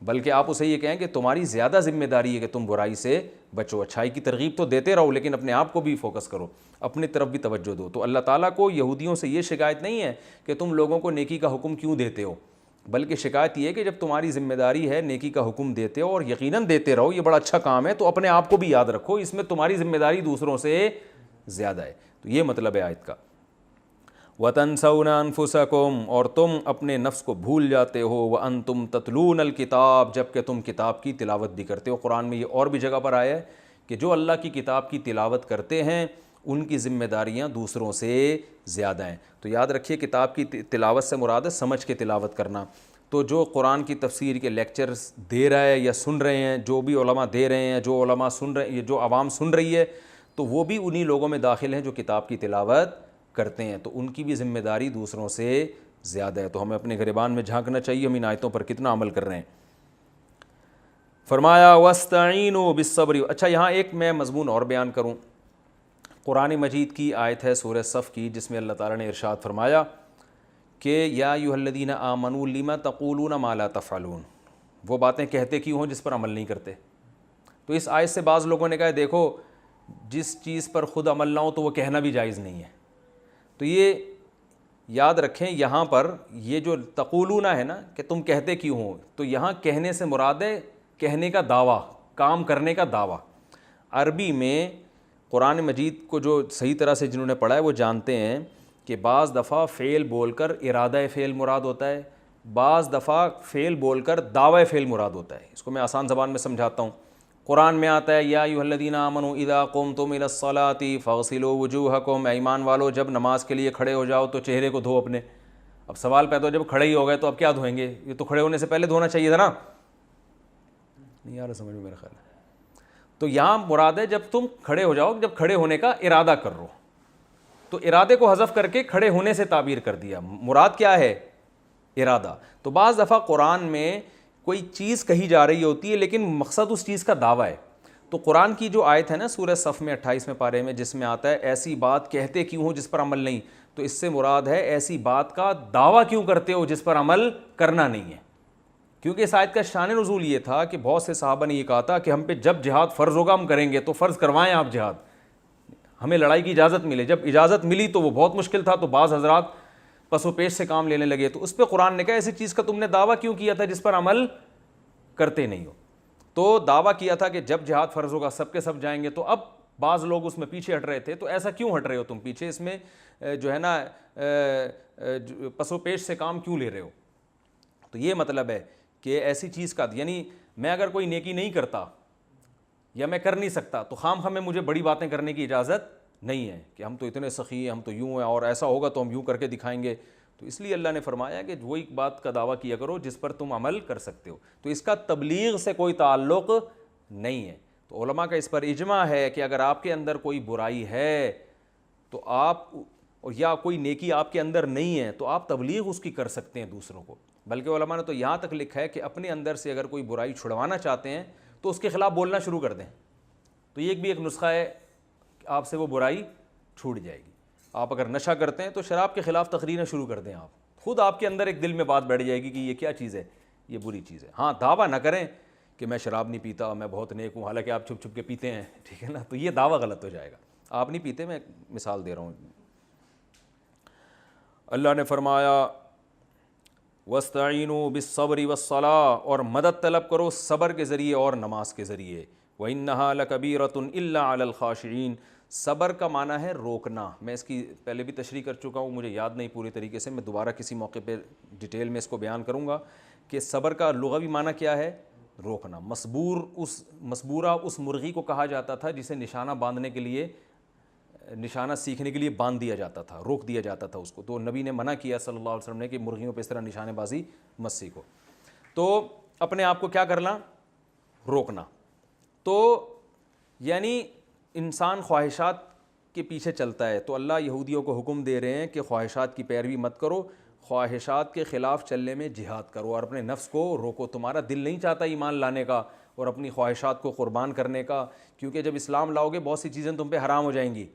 بلکہ آپ اسے یہ کہیں کہ تمہاری زیادہ ذمہ داری ہے کہ تم برائی سے بچو، اچھائی کی ترغیب تو دیتے رہو لیکن اپنے آپ کو بھی فوکس کرو، اپنی طرف بھی توجہ دو۔ تو اللہ تعالیٰ کو یہودیوں سے یہ شکایت نہیں ہے کہ تم لوگوں کو نیکی کا حکم کیوں دیتے ہو، بلکہ شکایت یہ ہے کہ جب تمہاری ذمہ داری ہے نیکی کا حکم دیتے ہو اور یقیناً دیتے رہو، یہ بڑا اچھا کام ہے، تو اپنے آپ کو بھی یاد رکھو، اس میں تمہاری ذمہ داری دوسروں سے زیادہ ہے۔ تو یہ مطلب ہے آیت کا۔ وَتَنْسَوْنَ أَنفُسَكُمْ، اور تم اپنے نفس کو بھول جاتے ہو، وَأَنْتُمْ تَتْلُونَ الْكِتَابَ، جب کہ تم کتاب کی تلاوت بھی کرتے ہو۔ قرآن میں یہ اور بھی جگہ پر آیا ہے کہ جو اللہ کی کتاب کی تلاوت کرتے ہیں ان کی ذمہ داریاں دوسروں سے زیادہ ہیں۔ تو یاد رکھیے کتاب کی تلاوت سے مراد ہے سمجھ کے تلاوت کرنا۔ تو جو قرآن کی تفسیر کے لیکچرز دے رہا ہے یا سن رہے ہیں، جو بھی علماء دے رہے ہیں، جو علماء سن رہے ہیں، جو عوام سن رہی ہے، تو وہ بھی انہی لوگوں میں داخل ہیں جو کتاب کی تلاوت کرتے ہیں، تو ان کی بھی ذمہ داری دوسروں سے زیادہ ہے۔ تو ہمیں اپنے گریبان میں جھانکنا چاہیے ہم ان آیتوں پر کتنا عمل کر رہے ہیں۔ فرمایا وَاسْتَعِینُوا بِالصَّبْرِ۔ اچھا یہاں ایک میں مضمون اور بیان کروں، قرآن مجید کی آیت ہے سورہ صف کی، جس میں اللہ تعالیٰ نے ارشاد فرمایا کہ یا ایھا الذین آمنوا لم تقولون ما لا تفعلون، وہ باتیں کہتے کیوں ہوں جس پر عمل نہیں کرتے۔ تو اس آیت سے بعض لوگوں نے کہا دیکھو جس چیز پر خود عمل نہ ہو تو وہ کہنا بھی جائز نہیں ہے۔ تو یہ یاد رکھیں یہاں پر یہ جو تقولون ہے نا کہ تم کہتے کیوں ہو، تو یہاں کہنے سے مراد ہے کہنے کا دعویٰ، کام کرنے کا دعویٰ۔ عربی میں قرآن مجید کو جو صحیح طرح سے جنہوں نے پڑھا ہے وہ جانتے ہیں کہ بعض دفعہ فعل بول کر ارادہ فعل مراد ہوتا ہے، بعض دفعہ فعل بول کر دعوی فعل مراد ہوتا ہے۔ اس کو میں آسان زبان میں سمجھاتا ہوں۔ قرآن میں آتا ہے یا ایھا الذین آمنوا اذا قمتم الی الصلاۃ فاغسلوا وجوہکم، اے ایمان والو جب نماز کے لیے کھڑے ہو جاؤ تو چہرے کو دھو اپنے۔ اب سوال پیدا ہو جب کھڑے ہی ہو گئے تو اب کیا دھوئیں گے، یہ تو کھڑے ہونے سے پہلے دھونا چاہیے تھا نا، نہیں آ رہا سمجھ میں میرا خیال ہے۔ تو یہاں مراد ہے جب تم کھڑے ہو جاؤ، جب کھڑے ہونے کا ارادہ کر رہو، تو ارادے کو حذف کر کے کھڑے ہونے سے تعبیر کر دیا، مراد کیا ہے، ارادہ۔ تو بعض دفعہ قرآن میں کوئی چیز کہی جا رہی ہوتی ہے لیکن مقصد اس چیز کا دعویٰ ہے۔ تو قرآن کی جو آیت ہے نا سورہ صف میں 28ویں پارے میں، جس میں آتا ہے ایسی بات کہتے کیوں ہو جس پر عمل نہیں، تو اس سے مراد ہے ایسی بات کا دعویٰ کیوں کرتے ہو جس پر عمل کرنا نہیں ہے۔ کیونکہ اس آیت کا شان نزول یہ تھا کہ بہت سے صحابہ نے یہ کہا تھا کہ ہم پہ جب جہاد فرض ہوگا ہم کریں گے، تو فرض کروائیں آپ جہاد، ہمیں لڑائی کی اجازت ملے۔ جب اجازت ملی تو وہ بہت مشکل تھا، تو بعض حضرات پس و پیش سے کام لینے لگے، تو اس پہ قرآن نے کہا ایسی چیز کا تم نے دعویٰ کیوں کیا تھا جس پر عمل کرتے نہیں ہو۔ تو دعویٰ کیا تھا کہ جب جہاد فرض ہوگا سب کے سب جائیں گے، تو اب بعض لوگ اس میں پیچھے ہٹ رہے تھے، تو ایسا کیوں ہٹ رہے ہو تم پیچھے، اس میں جو ہے نا پس و پیش سے کام کیوں لے رہے ہو۔ تو یہ مطلب ہے کہ ایسی چیز کا، یعنی میں اگر کوئی نیکی نہیں کرتا یا میں کر نہیں سکتا تو خام خواہ میں مجھے بڑی باتیں کرنے کی اجازت نہیں ہے کہ ہم تو اتنے سخی ہیں، ہم تو یوں ہیں، اور ایسا ہوگا تو ہم یوں کر کے دکھائیں گے۔ تو اس لیے اللہ نے فرمایا کہ وہی بات کا دعویٰ کیا کرو جس پر تم عمل کر سکتے ہو۔ تو اس کا تبلیغ سے کوئی تعلق نہیں ہے۔ تو علماء کا اس پر اجماع ہے کہ اگر آپ کے اندر کوئی برائی ہے تو آپ، یا کوئی نیکی آپ کے اندر نہیں ہے تو آپ تبلیغ اس کی کر سکتے ہیں دوسروں کو۔ بلکہ علماء نے تو یہاں تک لکھا ہے کہ اپنے اندر سے اگر کوئی برائی چھڑوانا چاہتے ہیں تو اس کے خلاف بولنا شروع کر دیں، تو یہ بھی ایک نسخہ ہے، آپ سے وہ برائی چھوٹ جائے گی۔ آپ اگر نشہ کرتے ہیں تو شراب کے خلاف تقریریں شروع کر دیں، آپ خود آپ کے اندر ایک دل میں بات بیٹھ جائے گی کہ یہ کیا چیز ہے، یہ بری چیز ہے۔ ہاں دعویٰ نہ کریں کہ میں شراب نہیں پیتا، میں بہت نیک ہوں، حالانکہ آپ چھپ چھپ کے پیتے ہیں، ٹھیک ہے نا، تو یہ دعویٰ غلط ہو جائے گا۔ آپ نہیں پیتے، میں مثال دے رہا ہوں۔ اللہ نے فرمایا وَاسْتَعِینُوا بِالصَّبْرِ وَالصَّلَاةِ، اور مدد طلب کرو صبر کے ذریعے اور نماز کے ذریعے۔ وَإِنَّهَا لَكَبِيرَةٌ إِلَّا عَلَى الْخَاشِعِينَ، صبر کا معنی ہے روکنا۔ میں اس کی پہلے بھی تشریح کر چکا ہوں، مجھے یاد نہیں پوری طریقے سے، میں دوبارہ کسی موقع پہ ڈیٹیل میں اس کو بیان کروں گا کہ صبر کا لغوی معنی کیا ہے؟ روکنا. مسبورہ اس مرغی کو کہا جاتا تھا جسے نشانہ باندھنے کے لیے، نشانہ سیکھنے کے لیے باندھ دیا جاتا تھا، روک دیا جاتا تھا اس کو. تو نبی نے منع کیا صلی اللہ علیہ وسلم نے کہ مرغیوں پہ اس طرح نشانے بازی مت سیکھو. تو اپنے آپ کو کیا کرنا؟ روکنا. تو یعنی انسان خواہشات کے پیچھے چلتا ہے، تو اللہ یہودیوں کو حکم دے رہے ہیں کہ خواہشات کی پیروی مت کرو، خواہشات کے خلاف چلنے میں جہاد کرو اور اپنے نفس کو روکو. تمہارا دل نہیں چاہتا ایمان لانے کا اور اپنی خواہشات کو قربان کرنے کا، کیونکہ جب اسلام لاؤ گے بہت سی چیزیں تم پہ حرام ہو جائیں گی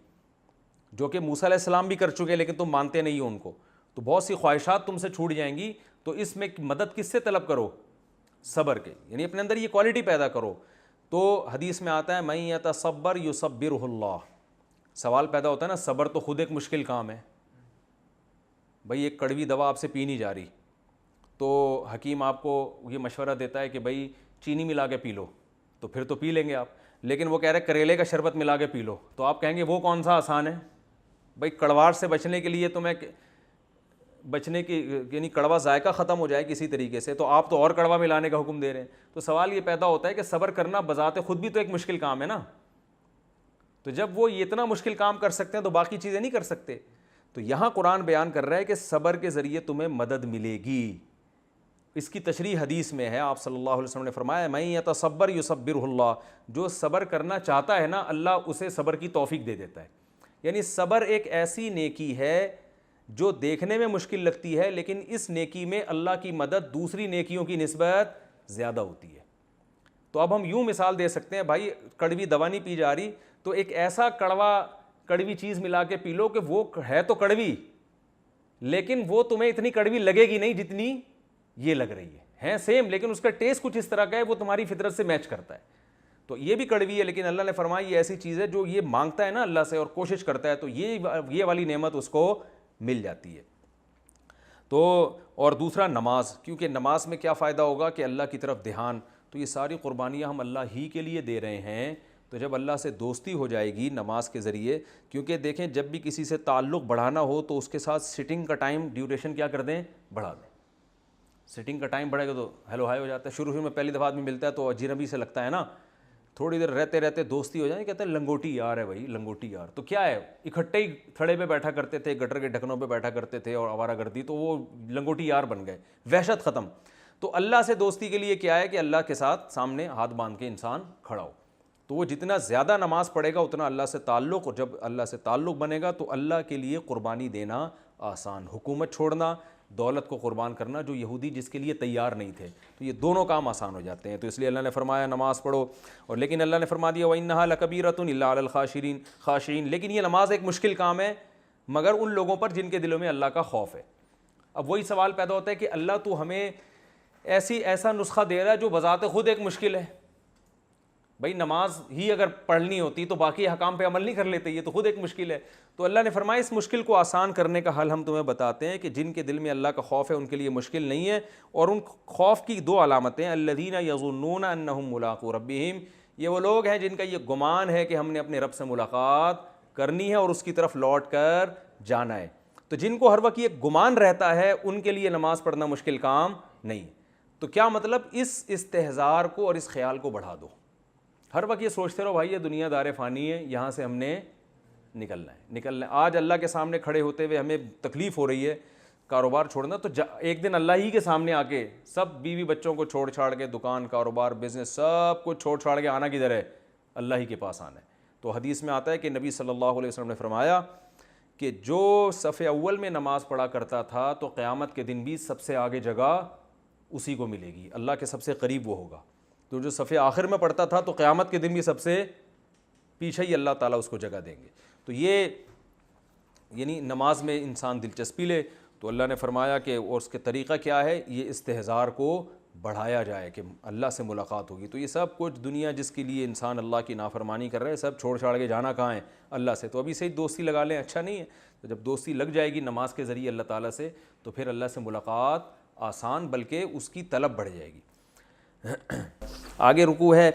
جو کہ موسیٰ علیہ السلام بھی کر چکے، لیکن تم مانتے نہیں ہو ان کو. تو بہت سی خواہشات تم سے چھوٹ جائیں گی. تو اس میں مدد کس سے طلب کرو؟ صبر کے، یعنی اپنے اندر یہ کوالٹی پیدا کرو. تو حدیث میں آتا ہے من یتصبر یصبرہ اللہ. سوال پیدا ہوتا ہے نا، صبر تو خود ایک مشکل کام ہے. بھائی ایک کڑوی دوا آپ سے پی نہیں جا رہی، تو حکیم آپ کو یہ مشورہ دیتا ہے کہ بھائی چینی ملا کے پی لو، تو پھر تو پی لیں گے آپ. لیکن وہ کہہ رہے کریلے کا شربت ملا کے پی لو، تو آپ کہیں گے وہ کون سا آسان ہے؟ بھائی کڑواہٹ سے بچنے کے لیے تمہیں بچنے کی، یعنی کڑوا ذائقہ ختم ہو جائے کسی طریقے سے، تو آپ تو اور کڑوا ملانے کا حکم دے رہے ہیں. تو سوال یہ پیدا ہوتا ہے کہ صبر کرنا بذات خود بھی تو ایک مشکل کام ہے نا. تو جب وہ اتنا مشکل کام کر سکتے ہیں تو باقی چیزیں نہیں کر سکتے. تو یہاں قرآن بیان کر رہا ہے کہ صبر کے ذریعے تمہیں مدد ملے گی. اس کی تشریح حدیث میں ہے، آپ صلی اللہ علیہ وسلم نے فرمایا من یتصبر یصبرہ اللہ. جو صبر کرنا چاہتا ہے نا، اللہ اسے صبر کی توفیق دے دیتا ہے. یعنی صبر ایک ایسی نیکی ہے جو دیکھنے میں مشکل لگتی ہے، لیکن اس نیکی میں اللہ کی مدد دوسری نیکیوں کی نسبت زیادہ ہوتی ہے. تو اب ہم یوں مثال دے سکتے ہیں، بھائی کڑوی دوا نہیں پی جا رہی تو ایک ایسا کڑوی چیز ملا کے پی لو کہ وہ ہے تو کڑوی، لیکن وہ تمہیں اتنی کڑوی لگے گی نہیں جتنی یہ لگ رہی ہے سیم، لیکن اس کا ٹیسٹ کچھ اس طرح کا ہے، وہ تمہاری فطرت سے میچ کرتا ہے. تو یہ بھی کڑوی ہے، لیکن اللہ نے فرمایا یہ ایسی چیز ہے جو یہ مانگتا ہے نا اللہ سے اور کوشش کرتا ہے، تو یہ والی نعمت اس کو مل جاتی ہے. تو اور دوسرا نماز، کیونکہ نماز میں کیا فائدہ ہوگا کہ اللہ کی طرف دھیان. تو یہ ساری قربانیاں ہم اللہ ہی کے لیے دے رہے ہیں. تو جب اللہ سے دوستی ہو جائے گی نماز کے ذریعے، کیونکہ دیکھیں جب بھی کسی سے تعلق بڑھانا ہو تو اس کے ساتھ سٹنگ کا ٹائم ڈیوریشن کیا کر دیں؟ بڑھا دیں. سٹنگ کا ٹائم بڑھے گا تو ہیلو ہائی ہو جاتا ہے. شروع میں پہلی دفعہ آدمی ملتا ہے تو اجنبی سے لگتا ہے نا، تھوڑی دیر رہتے رہتے دوستی ہو جائے، کہتے ہیں لنگوٹی یار ہے بھائی، لنگوٹی یار. تو کیا ہے، اکٹھے ہی تھڑے پہ بیٹھا کرتے تھے، گٹر کے ڈھکنوں پہ بیٹھا کرتے تھے اور آوارہ گردی، تو وہ لنگوٹی یار بن گئے، وحشت ختم. تو اللہ سے دوستی کے لیے کیا ہے کہ اللہ کے ساتھ سامنے ہاتھ باندھ کے انسان کھڑا ہو. تو وہ جتنا زیادہ نماز پڑھے گا اتنا اللہ سے تعلق، اور جب اللہ سے تعلق بنے گا تو اللہ کے لیے قربانی دینا آسان، حکومت چھوڑنا، دولت کو قربان کرنا، جو یہودی جس کے لیے تیار نہیں تھے، تو یہ دونوں کام آسان ہو جاتے ہیں. تو اس لیے اللہ نے فرمایا نماز پڑھو. اور لیکن اللہ نے فرما دیا وَإِنَّهَا لَكَبِيرَةٌ إِلَّا عَلَى الْخَاشِعِينَ. لیکن یہ نماز ایک مشکل کام ہے مگر ان لوگوں پر جن کے دلوں میں اللہ کا خوف ہے. اب وہی سوال پیدا ہوتا ہے کہ اللہ تو ہمیں ایسا نسخہ دے رہا ہے جو بذات خود ایک مشکل ہے. بھائی نماز ہی اگر پڑھنی ہوتی تو باقی حکام پہ عمل نہیں کر لیتے، یہ تو خود ایک مشکل ہے. تو اللہ نے فرمایا اس مشکل کو آسان کرنے کا حل ہم تمہیں بتاتے ہیں کہ جن کے دل میں اللہ کا خوف ہے ان کے لیے مشکل نہیں ہے. اور ان خوف کی دو علامتیں، الذین یظنون انہم ملاقو ربہم، یہ وہ لوگ ہیں جن کا یہ گمان ہے کہ ہم نے اپنے رب سے ملاقات کرنی ہے اور اس کی طرف لوٹ کر جانا ہے. تو جن کو ہر وقت یہ گمان رہتا ہے ان کے لیے نماز پڑھنا مشکل کام نہیں. تو کیا مطلب، اس استحضار کو اور اس خیال کو بڑھا دو. ہر وقت یہ سوچتے رہو بھائی یہ دنیا دار فانی ہے، یہاں سے ہم نے نکلنا ہے. آج اللہ کے سامنے کھڑے ہوتے ہوئے ہمیں تکلیف ہو رہی ہے کاروبار چھوڑنا، تو ایک دن اللہ ہی کے سامنے آ کے سب بیوی بچوں کو چھوڑ چھاڑ کے، دکان کاروبار بزنس سب کچھ چھوڑ چھاڑ کے آنا کدھر ہے؟ اللہ ہی کے پاس آنا ہے. تو حدیث میں آتا ہے کہ نبی صلی اللہ علیہ وسلم نے فرمایا کہ جو صف اول میں نماز پڑھا کرتا تھا تو قیامت کے دن بھی سب سے آگے جگہ اسی کو ملے گی، اللہ کے سب سے قریب وہ ہوگا. تو جو صف آخر میں پڑھتا تھا تو قیامت کے دن بھی سب سے پیچھے ہی اللہ تعالیٰ اس کو جگہ دیں گے. تو یہ یعنی نماز میں انسان دلچسپی لے. تو اللہ نے فرمایا کہ اور اس کے طریقہ کیا ہے، یہ استحضار کو بڑھایا جائے کہ اللہ سے ملاقات ہوگی. تو یہ سب کچھ دنیا جس کے لیے انسان اللہ کی نافرمانی کر رہے ہیں، سب چھوڑ چھاڑ کے جانا کہاں ہے؟ اللہ سے. تو ابھی سے ہی دوستی لگا لیں، اچھا نہیں ہے؟ تو جب دوستی لگ جائے گی نماز کے ذریعے اللہ تعالیٰ سے، تو پھر اللہ سے ملاقات آسان بلکہ اس کی طلب بڑھ جائے گی. آگے رکوع ہے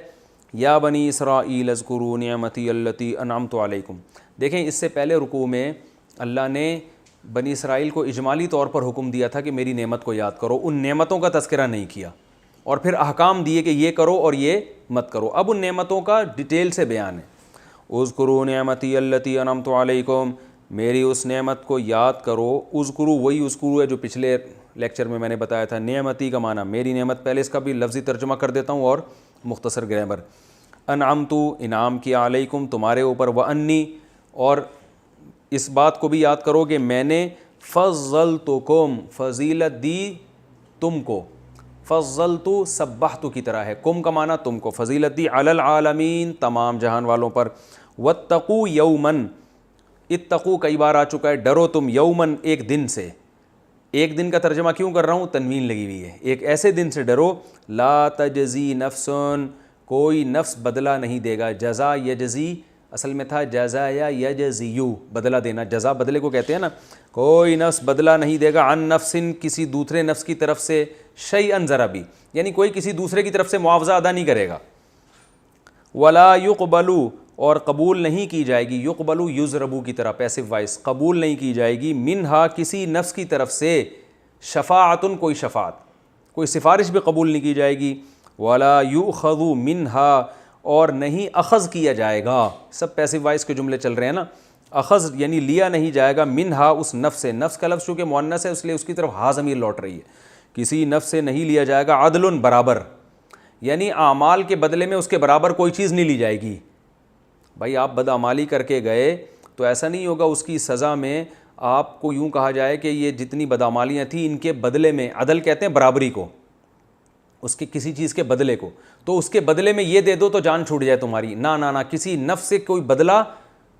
یا بنی اسرائیل اذکروا نعمتی التی انعمت علیکم. دیکھیں اس سے پہلے رکوع میں اللہ نے بنی اسرائیل کو اجمالی طور پر حکم دیا تھا کہ میری نعمت کو یاد کرو، ان نعمتوں کا تذکرہ نہیں کیا، اور پھر احکام دیے کہ یہ کرو اور یہ مت کرو۔ اب ان نعمتوں کا ڈیٹیل سے بیان ہے۔ اذکروا نعمتی التی انعمت علیکم، میری اس نعمت کو یاد کرو۔ اذکروا وہی اذکروا ہے جو پچھلے لیکچر میں نے بتایا تھا۔ نعمتی کا معنی میری نعمت، پہلے اس کا بھی لفظی ترجمہ کر دیتا ہوں اور مختصر گرامر۔ انعمت انعام کیا، علیکم تمہارے اوپر، وانی اور اس بات کو بھی یاد کرو کہ میں نے فضلتکم فضیلت دی تم کو، فضلت سبحت کی طرح ہے، کم کا معنی تم کو، فضیلت دی علی العالمین تمام جہان والوں پر۔ واتقوا یومن، اتقوا کئی بار آ چکا ہے، ڈرو تم، یومن ایک دن سے۔ ایک دن کا ترجمہ کیوں کر رہا ہوں؟ تنوین لگی ہوئی ہے، ایک ایسے دن سے ڈرو، لا تجزی نفسن، کوئی نفس بدلہ نہیں دے گا۔ جزا یجزی اصل میں تھا جزا یا یجزیو، بدلہ دینا، جزا بدلے کو کہتے ہیں نا۔ کوئی نفس بدلہ نہیں دے گا، عن نفسن کسی دوسرے نفس کی طرف سے، شیئن ذرا بھی، یعنی کوئی کسی دوسرے کی طرف سے معاوضہ ادا نہیں کرے گا۔ ولا یقبلوا اور قبول نہیں کی جائے گی، یقبلوا یضربوا کی طرح پیسو وائس، قبول نہیں کی جائے گی، منہا کسی نفس کی طرف سے، شفاعتن کوئی شفاعت، کوئی سفارش بھی قبول نہیں کی جائے گی۔ ولا یؤخذ منہا اور نہیں اخذ کیا جائے گا، سب پیسو وائس کے جملے چل رہے ہیں نا، اخذ یعنی لیا نہیں جائے گا، منہا اس نفس سے، نفس کا لفظ چونکہ مؤنث ہے اس لیے اس کی طرف ہا ضمیر لوٹ رہی ہے، کسی نفس سے نہیں لیا جائے گا، عدل برابر، یعنی اعمال کے بدلے میں اس کے برابر کوئی چیز نہیں لی جائے گی۔ بھائی آپ بدعمالی کر کے گئے تو ایسا نہیں ہوگا اس کی سزا میں آپ کو یوں کہا جائے کہ یہ جتنی بدعمالیاں تھیں ان کے بدلے میں، عدل کہتے ہیں برابری کو، اس کے کسی چیز کے بدلے کو، تو اس کے بدلے میں یہ دے دو تو جان چھوٹ جائے تمہاری، نہ نہ نہ، کسی نفس سے کوئی بدلہ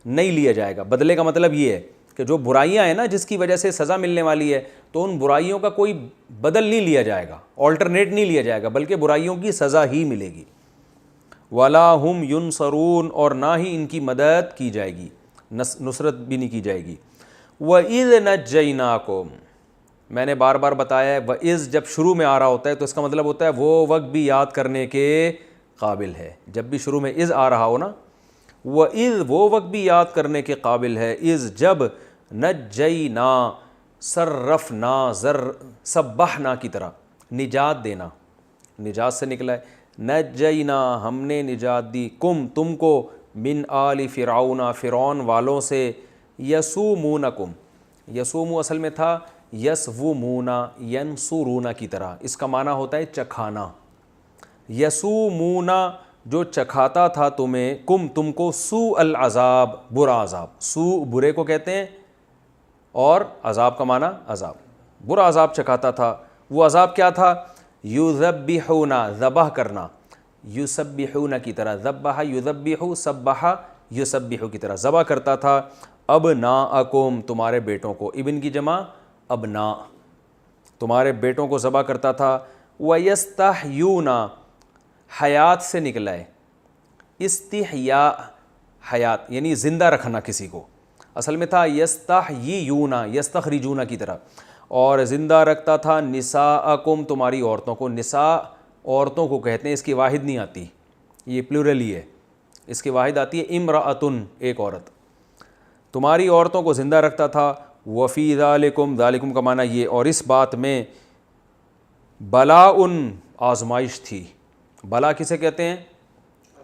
نہیں لیا جائے گا۔ بدلے کا مطلب یہ ہے کہ جو برائیاں ہیں نا جس کی وجہ سے سزا ملنے والی ہے، تو ان برائیوں کا کوئی بدل نہیں لیا جائے گا، آلٹرنیٹ نہیں لیا جائے گا، بلکہ برائیوں کی سزا ہی ملے گی۔ وَلَا هُمْ يُنصَرُونَ اور نہ ہی ان کی مدد کی جائے گی، نصرت بھی نہیں کی جائے گی۔ وَإِذْ نَجَّيْنَاكُمْ میں نے بار بار بتایا ہے، وَإِذْ جب شروع میں آ رہا ہوتا ہے تو اس کا مطلب ہوتا ہے وہ وقت بھی یاد کرنے کے قابل ہے، جب بھی شروع میں اذ آ رہا ہو نا، وَإِذْ وہ وقت بھی یاد کرنے کے قابل ہے، اذ جب نجینا صرفنا سبحنا کی طرح، نجات دینا، نجات سے نکلا ہے، نجینا ہم نے نجات دی، کم تم کو، من آل فرعون فرعون والوں سے، یسومونکم، یسومو اصل میں تھا یسومونا ینصرونا کی طرح، اس کا معنی ہوتا ہے چکھانا، یسومونا جو چکھاتا تھا تمہیں، کم تم کو، سوء العذاب برا عذاب، سوء برے کو کہتے ہیں اور عذاب کا معنی عذاب، برا عذاب چکھاتا تھا۔ وہ عذاب کیا تھا؟ یذبحون ذبح کرنا، یسبحون کی طرح، ذبح یذبح سبح یسبح کی طرح ذبح کرتا تھا، ابناءکم تمہارے بیٹوں کو، ابن کی جمع ابناء، تمہارے بیٹوں کو ذبح کرتا تھا، ویستحیون حیات سے نکلا ہے، استحیاء حیات یعنی زندہ رکھنا کسی کو، اصل میں تھا یستحییون یستخرجون کی طرح، اور زندہ رکھتا تھا نساءکم تمہاری عورتوں کو، نساء عورتوں کو کہتے ہیں، اس کی واحد نہیں آتی، یہ پلورل ہی ہے، اس کی واحد آتی ہے امرأتن ایک عورت، تمہاری عورتوں کو زندہ رکھتا تھا، وفی ذالکم ذالکم کا معنی یہ، اور اس بات میں بلاء آزمائش تھی، بلا کسے کہتے ہیں؟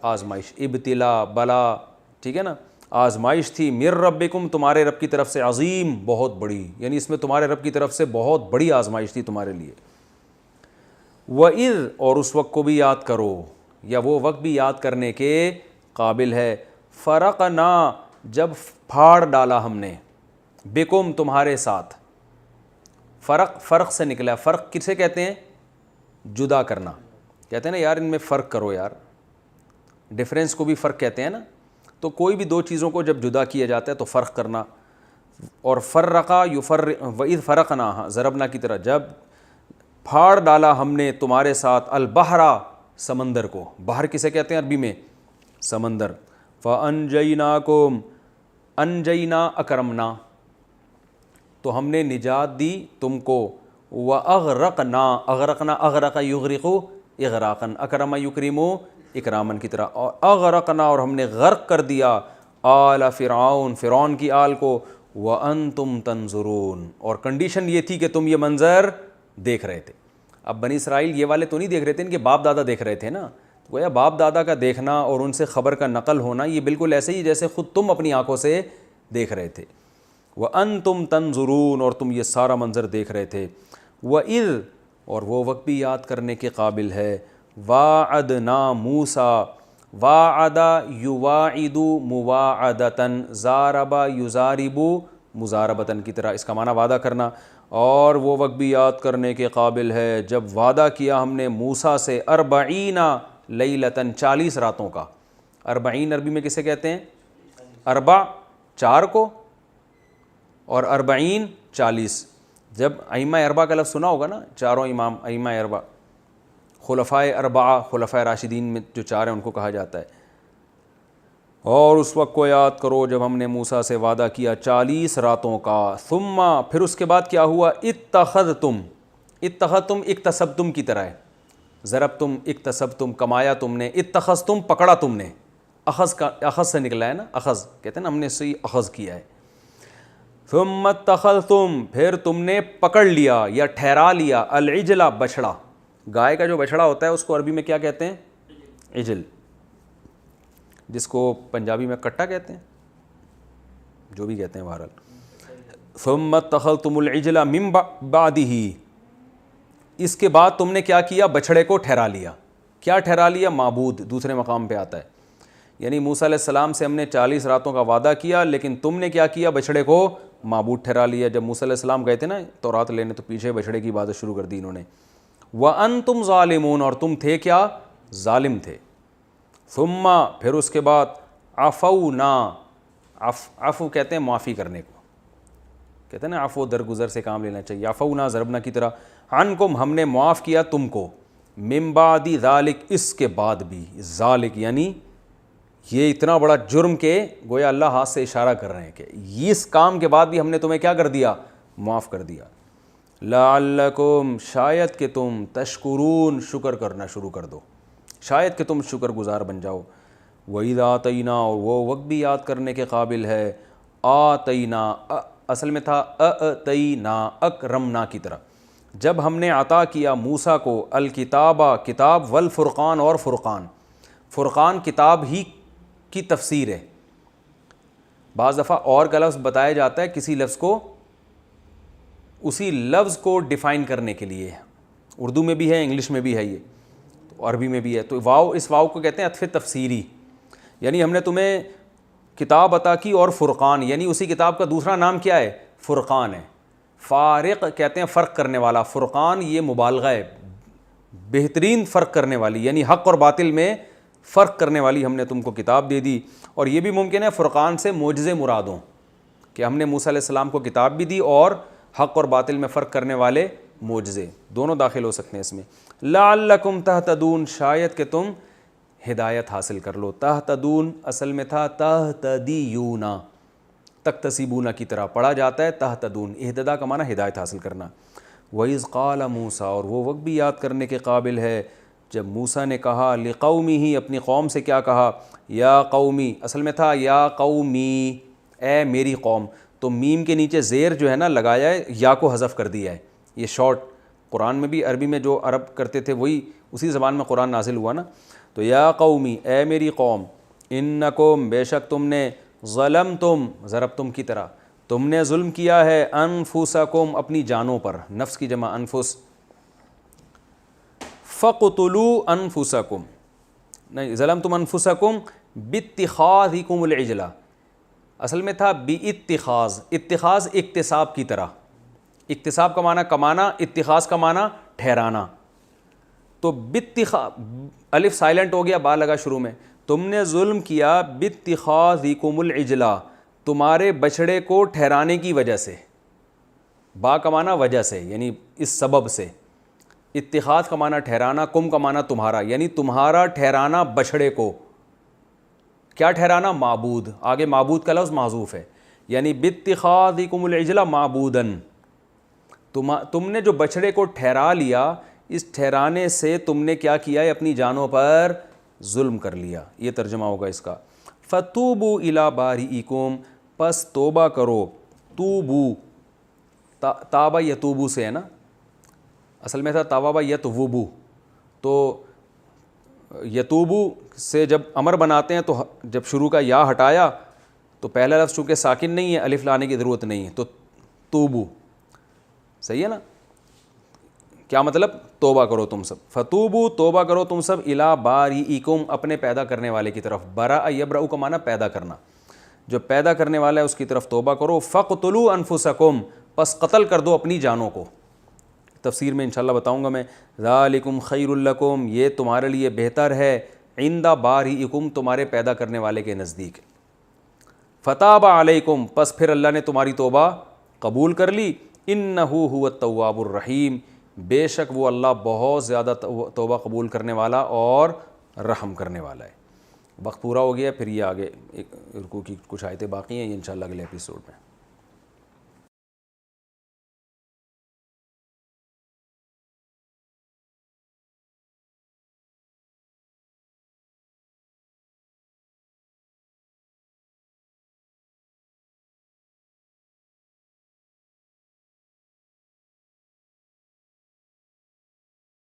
آزمائش، ابتلا بلا، ٹھیک ہے نا، آزمائش تھی، من ربکم تمہارے رب کی طرف سے، عظیم بہت بڑی، یعنی اس میں تمہارے رب کی طرف سے بہت بڑی آزمائش تھی تمہارے لیے۔ وَإِذْ اور اس وقت کو بھی یاد کرو، یا وہ وقت بھی یاد کرنے کے قابل ہے، فرقنا جب پھاڑ ڈالا ہم نے، بکم تمہارے ساتھ، فرق سے نکلا ہے، فرق کسے کہتے ہیں؟ جدا کرنا، کہتے ہیں نا یار ان میں فرق کرو یار، ڈفرینس کو بھی فرق کہتے ہیں نا، تو کوئی بھی دو چیزوں کو جب جدا کیا جاتا ہے تو فرق کرنا، اور فرقا یفرق، وَإِذْ فَرَقْنَا ضربنا کی طرح، جب پھاڑ ڈالا ہم نے تمہارے ساتھ، البحرا سمندر کو، بحر کسے کہتے ہیں عربی میں؟ سمندر، فَأَنْجَيْنَاكُمْ انجینا اکرمنا تو ہم نے نجات دی تم کو، وَأَغْرَقْنَا اغرقنا اغرق یغرق اغراقا، اکرم یکرم اکرامن کی طرح، اور اغرقنا اور ہم نے غرق کر دیا، آل فرعون فرعون کی آل کو، وَأَنْتُمْ تَنْظُرُونَ، اور کنڈیشن یہ تھی کہ تم یہ منظر دیکھ رہے تھے۔ اب بنی اسرائیل یہ والے تو نہیں دیکھ رہے تھے، ان کے باپ دادا دیکھ رہے تھے نا، گویا باپ دادا کا دیکھنا اور ان سے خبر کا نقل ہونا یہ بالکل ایسے ہی جیسے خود تم اپنی آنکھوں سے دیکھ رہے تھے۔ وَأَنْتُمْ تَنْظُرُونَ، اور تم یہ سارا منظر دیکھ رہے تھے۔ وَإِذْ، اور وہ وقت بھی یاد کرنے کے قابل ہے، وَاعَدْنَا مُوسَىٰ، وَاعَدَ يُوَاعِدُ مُوَاعَدَةً، ضَارَبَ يُضَارِبُ مُضَارَبَةً کی طرح اس کا معنی وعدہ کرنا۔ اور وہ وقت بھی یاد کرنے کے قابل ہے جب وعدہ کیا ہم نے موسیٰ سے 40 لیلۃً، 40 راتوں کا۔ 40 عربی میں کسے کہتے ہیں؟ اربع 4 کو، اور 40 40۔ جب ائمہ اربعہ کا لفظ سنا ہوگا نا، چاروں امام ائمہ اربعہ، خلفائے اربعہ، خلفائے راشدین میں جو 4 ہیں ان کو کہا جاتا ہے۔ اور اس وقت کو یاد کرو جب ہم نے موسیٰ سے وعدہ کیا 40 راتوں کا۔ ثم، پھر اس کے بعد کیا ہوا؟ اتخذتم، اتخذتم اکتسبتم کی طرح ہے، ضربتم اکتسبتم، کمایا تم نے، اتخذتم پکڑا تم نے، اخذ کا، اخذ سے نکلا ہے نا، اخذ کہتے ہیں نا ہم نے صحیح اخذ کیا ہے۔ ثم اتخذتم، پھر تم نے پکڑ لیا یا ٹھہرا لیا، العجل، بچڑا، گائے کا جو بچڑا ہوتا ہے اس کو عربی میں کیا کہتے ہیں؟ عجل، جس کو پنجابی میں کٹا کہتے ہیں، جو بھی کہتے ہیں بہرحال۔ ثم اتخذتم العجل من بعدہ، اس کے بعد تم نے کیا کیا؟ بچڑے کو ٹھہرا لیا۔ کیا ٹھہرا لیا؟ معبود، دوسرے مقام پہ آتا ہے، یعنی موسیٰ علیہ السلام سے ہم نے 40 راتوں کا وعدہ کیا، لیکن تم نے کیا کیا؟ بچڑے کو معبود ٹھہرا لیا۔ جب موسیٰ علیہ السلام گئے تھے نا تورات لینے تو پیچھے بچڑے کی عبادت شروع کر دی انہوں نے۔ وَأَنْتُمْ ظَالِمُونَ، اور تم تھے کیا؟ ظالم تھے۔ ثم، پھر اس کے بعد عفونا، عفو کہتے ہیں معافی کرنے کو، کہتے ہیں نا عفو درگزر سے کام لینا چاہیے، عفونا ضربنا کی طرح، عنکم، ہم نے معاف کیا تم کو، من بعد ذالک، اس کے بعد بھی، ذالک یعنی یہ اتنا بڑا جرم کہ گویا اللہ ہاتھ سے اشارہ کر رہے ہیں کہ اس کام کے بعد بھی ہم نے تمہیں کیا کر دیا؟ معاف کر دیا۔ لعلکم، شاید کہ تم، تشکرون، شکر کرنا شروع کر دو، شاید کہ تم شکر گزار بن جاؤ۔ وَإِذْ آتَيْنَا، اور وہ وقت بھی یاد کرنے کے قابل ہے، آتینا، اصل میں تھا اَتَيْنَا، اکرمنا کی طرح، جب ہم نے عطا کیا موسیٰ کو الکتابہ، کتاب، والفرقان، اور فرقان۔ فرقان کتاب ہی کی تفسیر ہے، بعض دفعہ اور کا لفظ بتایا جاتا ہے کسی لفظ کو، اسی لفظ کو ڈیفائن کرنے کے لیے، اردو میں بھی ہے، انگلش میں بھی ہے، یہ عربی میں بھی ہے، تو واو، اس واو کو کہتے ہیں عطف تفسیری، یعنی ہم نے تمہیں کتاب عطا کی اور فرقان، یعنی اسی کتاب کا دوسرا نام کیا ہے؟ فرقان ہے۔ فارق کہتے ہیں فرق کرنے والا، فرقان یہ مبالغہ ہے، بہترین فرق کرنے والی، یعنی حق اور باطل میں فرق کرنے والی ہم نے تم کو کتاب دے دی۔ اور یہ بھی ممکن ہے فرقان سے معجزے مراد ہوں، کہ ہم نے موسیٰ علیہ السلام کو کتاب بھی دی اور حق اور باطل میں فرق کرنے والے معجزے، دونوں داخل ہو سکتے ہیں اس میں۔ لعلکم تہتدون، شاید کہ تم ہدایت حاصل کر لو۔ تہتدون اصل میں تھا تہتدیون، تکتسبون کی طرح پڑھا جاتا ہے تہتدون، اہتدا کا معنی ہدایت حاصل کرنا۔ وَإِذْ قَالَ مُوسَىٰ، اور وہ وقت بھی یاد کرنے کے قابل ہے جب موسیٰ نے کہا لِقَوْمِهِ، اپنی قوم سے کیا کہا؟ یا قومی، اصل میں تھا یا قومی، اے میری قوم، تو میم کے نیچے زیر جو ہے نا لگایا ہے، یا کو حذف کر دیا ہے، یہ شارٹ قرآن میں بھی عربی میں جو عرب کرتے تھے وہی اسی زبان میں قرآن نازل ہوا نا، تو یا قومی، اے میری قوم، انکم، بے شک تم نے، ظلمتم، ضربتم کی طرح، تم نے ظلم کیا ہے، انفسکم، اپنی جانوں پر، نفس کی جمع انفس، فقتلوا انفسکم، نہیں، ظلمتم انفسکم باتخاذکم العجلہ، اصل میں تھا باتخاذ، اتخاذ اکتساب کی طرح، اکتساب کا معنی کمانا، اتخاذ کا معنی ٹھہرانا، تو الف سائلنٹ ہو گیا، با لگا شروع میں، تم نے ظلم کیا باتخاذکم العجلہ، تمہارے بچڑے کو ٹھہرانے کی وجہ سے، با کا معنی وجہ سے، یعنی اس سبب سے، اتخاذ کا معنی ٹھہرانا، کم کا معنی تمہارا، یعنی تمہارا ٹھہرانا بچڑے کو، کیا ٹھہرانا؟ معبود، آگے معبود کا لفظ محذوف ہے، یعنی باتخاذکم العجلہ معبوداً، تم نے جو بچڑے کو ٹھہرا لیا، اس ٹھہرانے سے تم نے کیا کیا ہے؟ اپنی جانوں پر ظلم کر لیا، یہ ترجمہ ہوگا اس کا۔ فتوبوا الی بارئکم، پس توبہ کرو فتوبو، تابا یتوبو سے ہے نا، اصل میں تھا تابا یتوبو، تو یتوبو سے جب امر بناتے ہیں تو جب شروع کا یا ہٹایا تو پہلا لفظ چونکہ ساکن نہیں ہے، الف لانے کی ضرورت نہیں ہے، تو توبو، صحیح ہے نا؟ کیا مطلب؟ توبہ کرو تم سب، فتوبو توبہ کرو تم سب، الی باریئکم اپنے پیدا کرنے والے کی طرف، برأ یبرأ کا معنی پیدا کرنا، جو پیدا کرنے والا ہے اس کی طرف توبہ کرو، فقتلوا انفسکم پس قتل کر دو اپنی جانوں کو، تفسیر میں انشاءاللہ بتاؤں گا میں، ذالکم خیر لکم یہ تمہارے لیے بہتر ہے، عند باریئکم تمہارے پیدا کرنے والے کے نزدیک، فتاب علیکم پس پھر اللہ نے تمہاری توبہ قبول کر لی، انہ هو التواب الرحیم بے شک وہ اللہ بہت زیادہ توبہ قبول کرنے والا اور رحم کرنے والا ہے۔ وقت پورا ہو گیا، پھر یہ آگے ایک رکوع کی کچھ آیتیں باقی ہیں، یہ انشاءاللہ اگلے ایپیسوڈ میں۔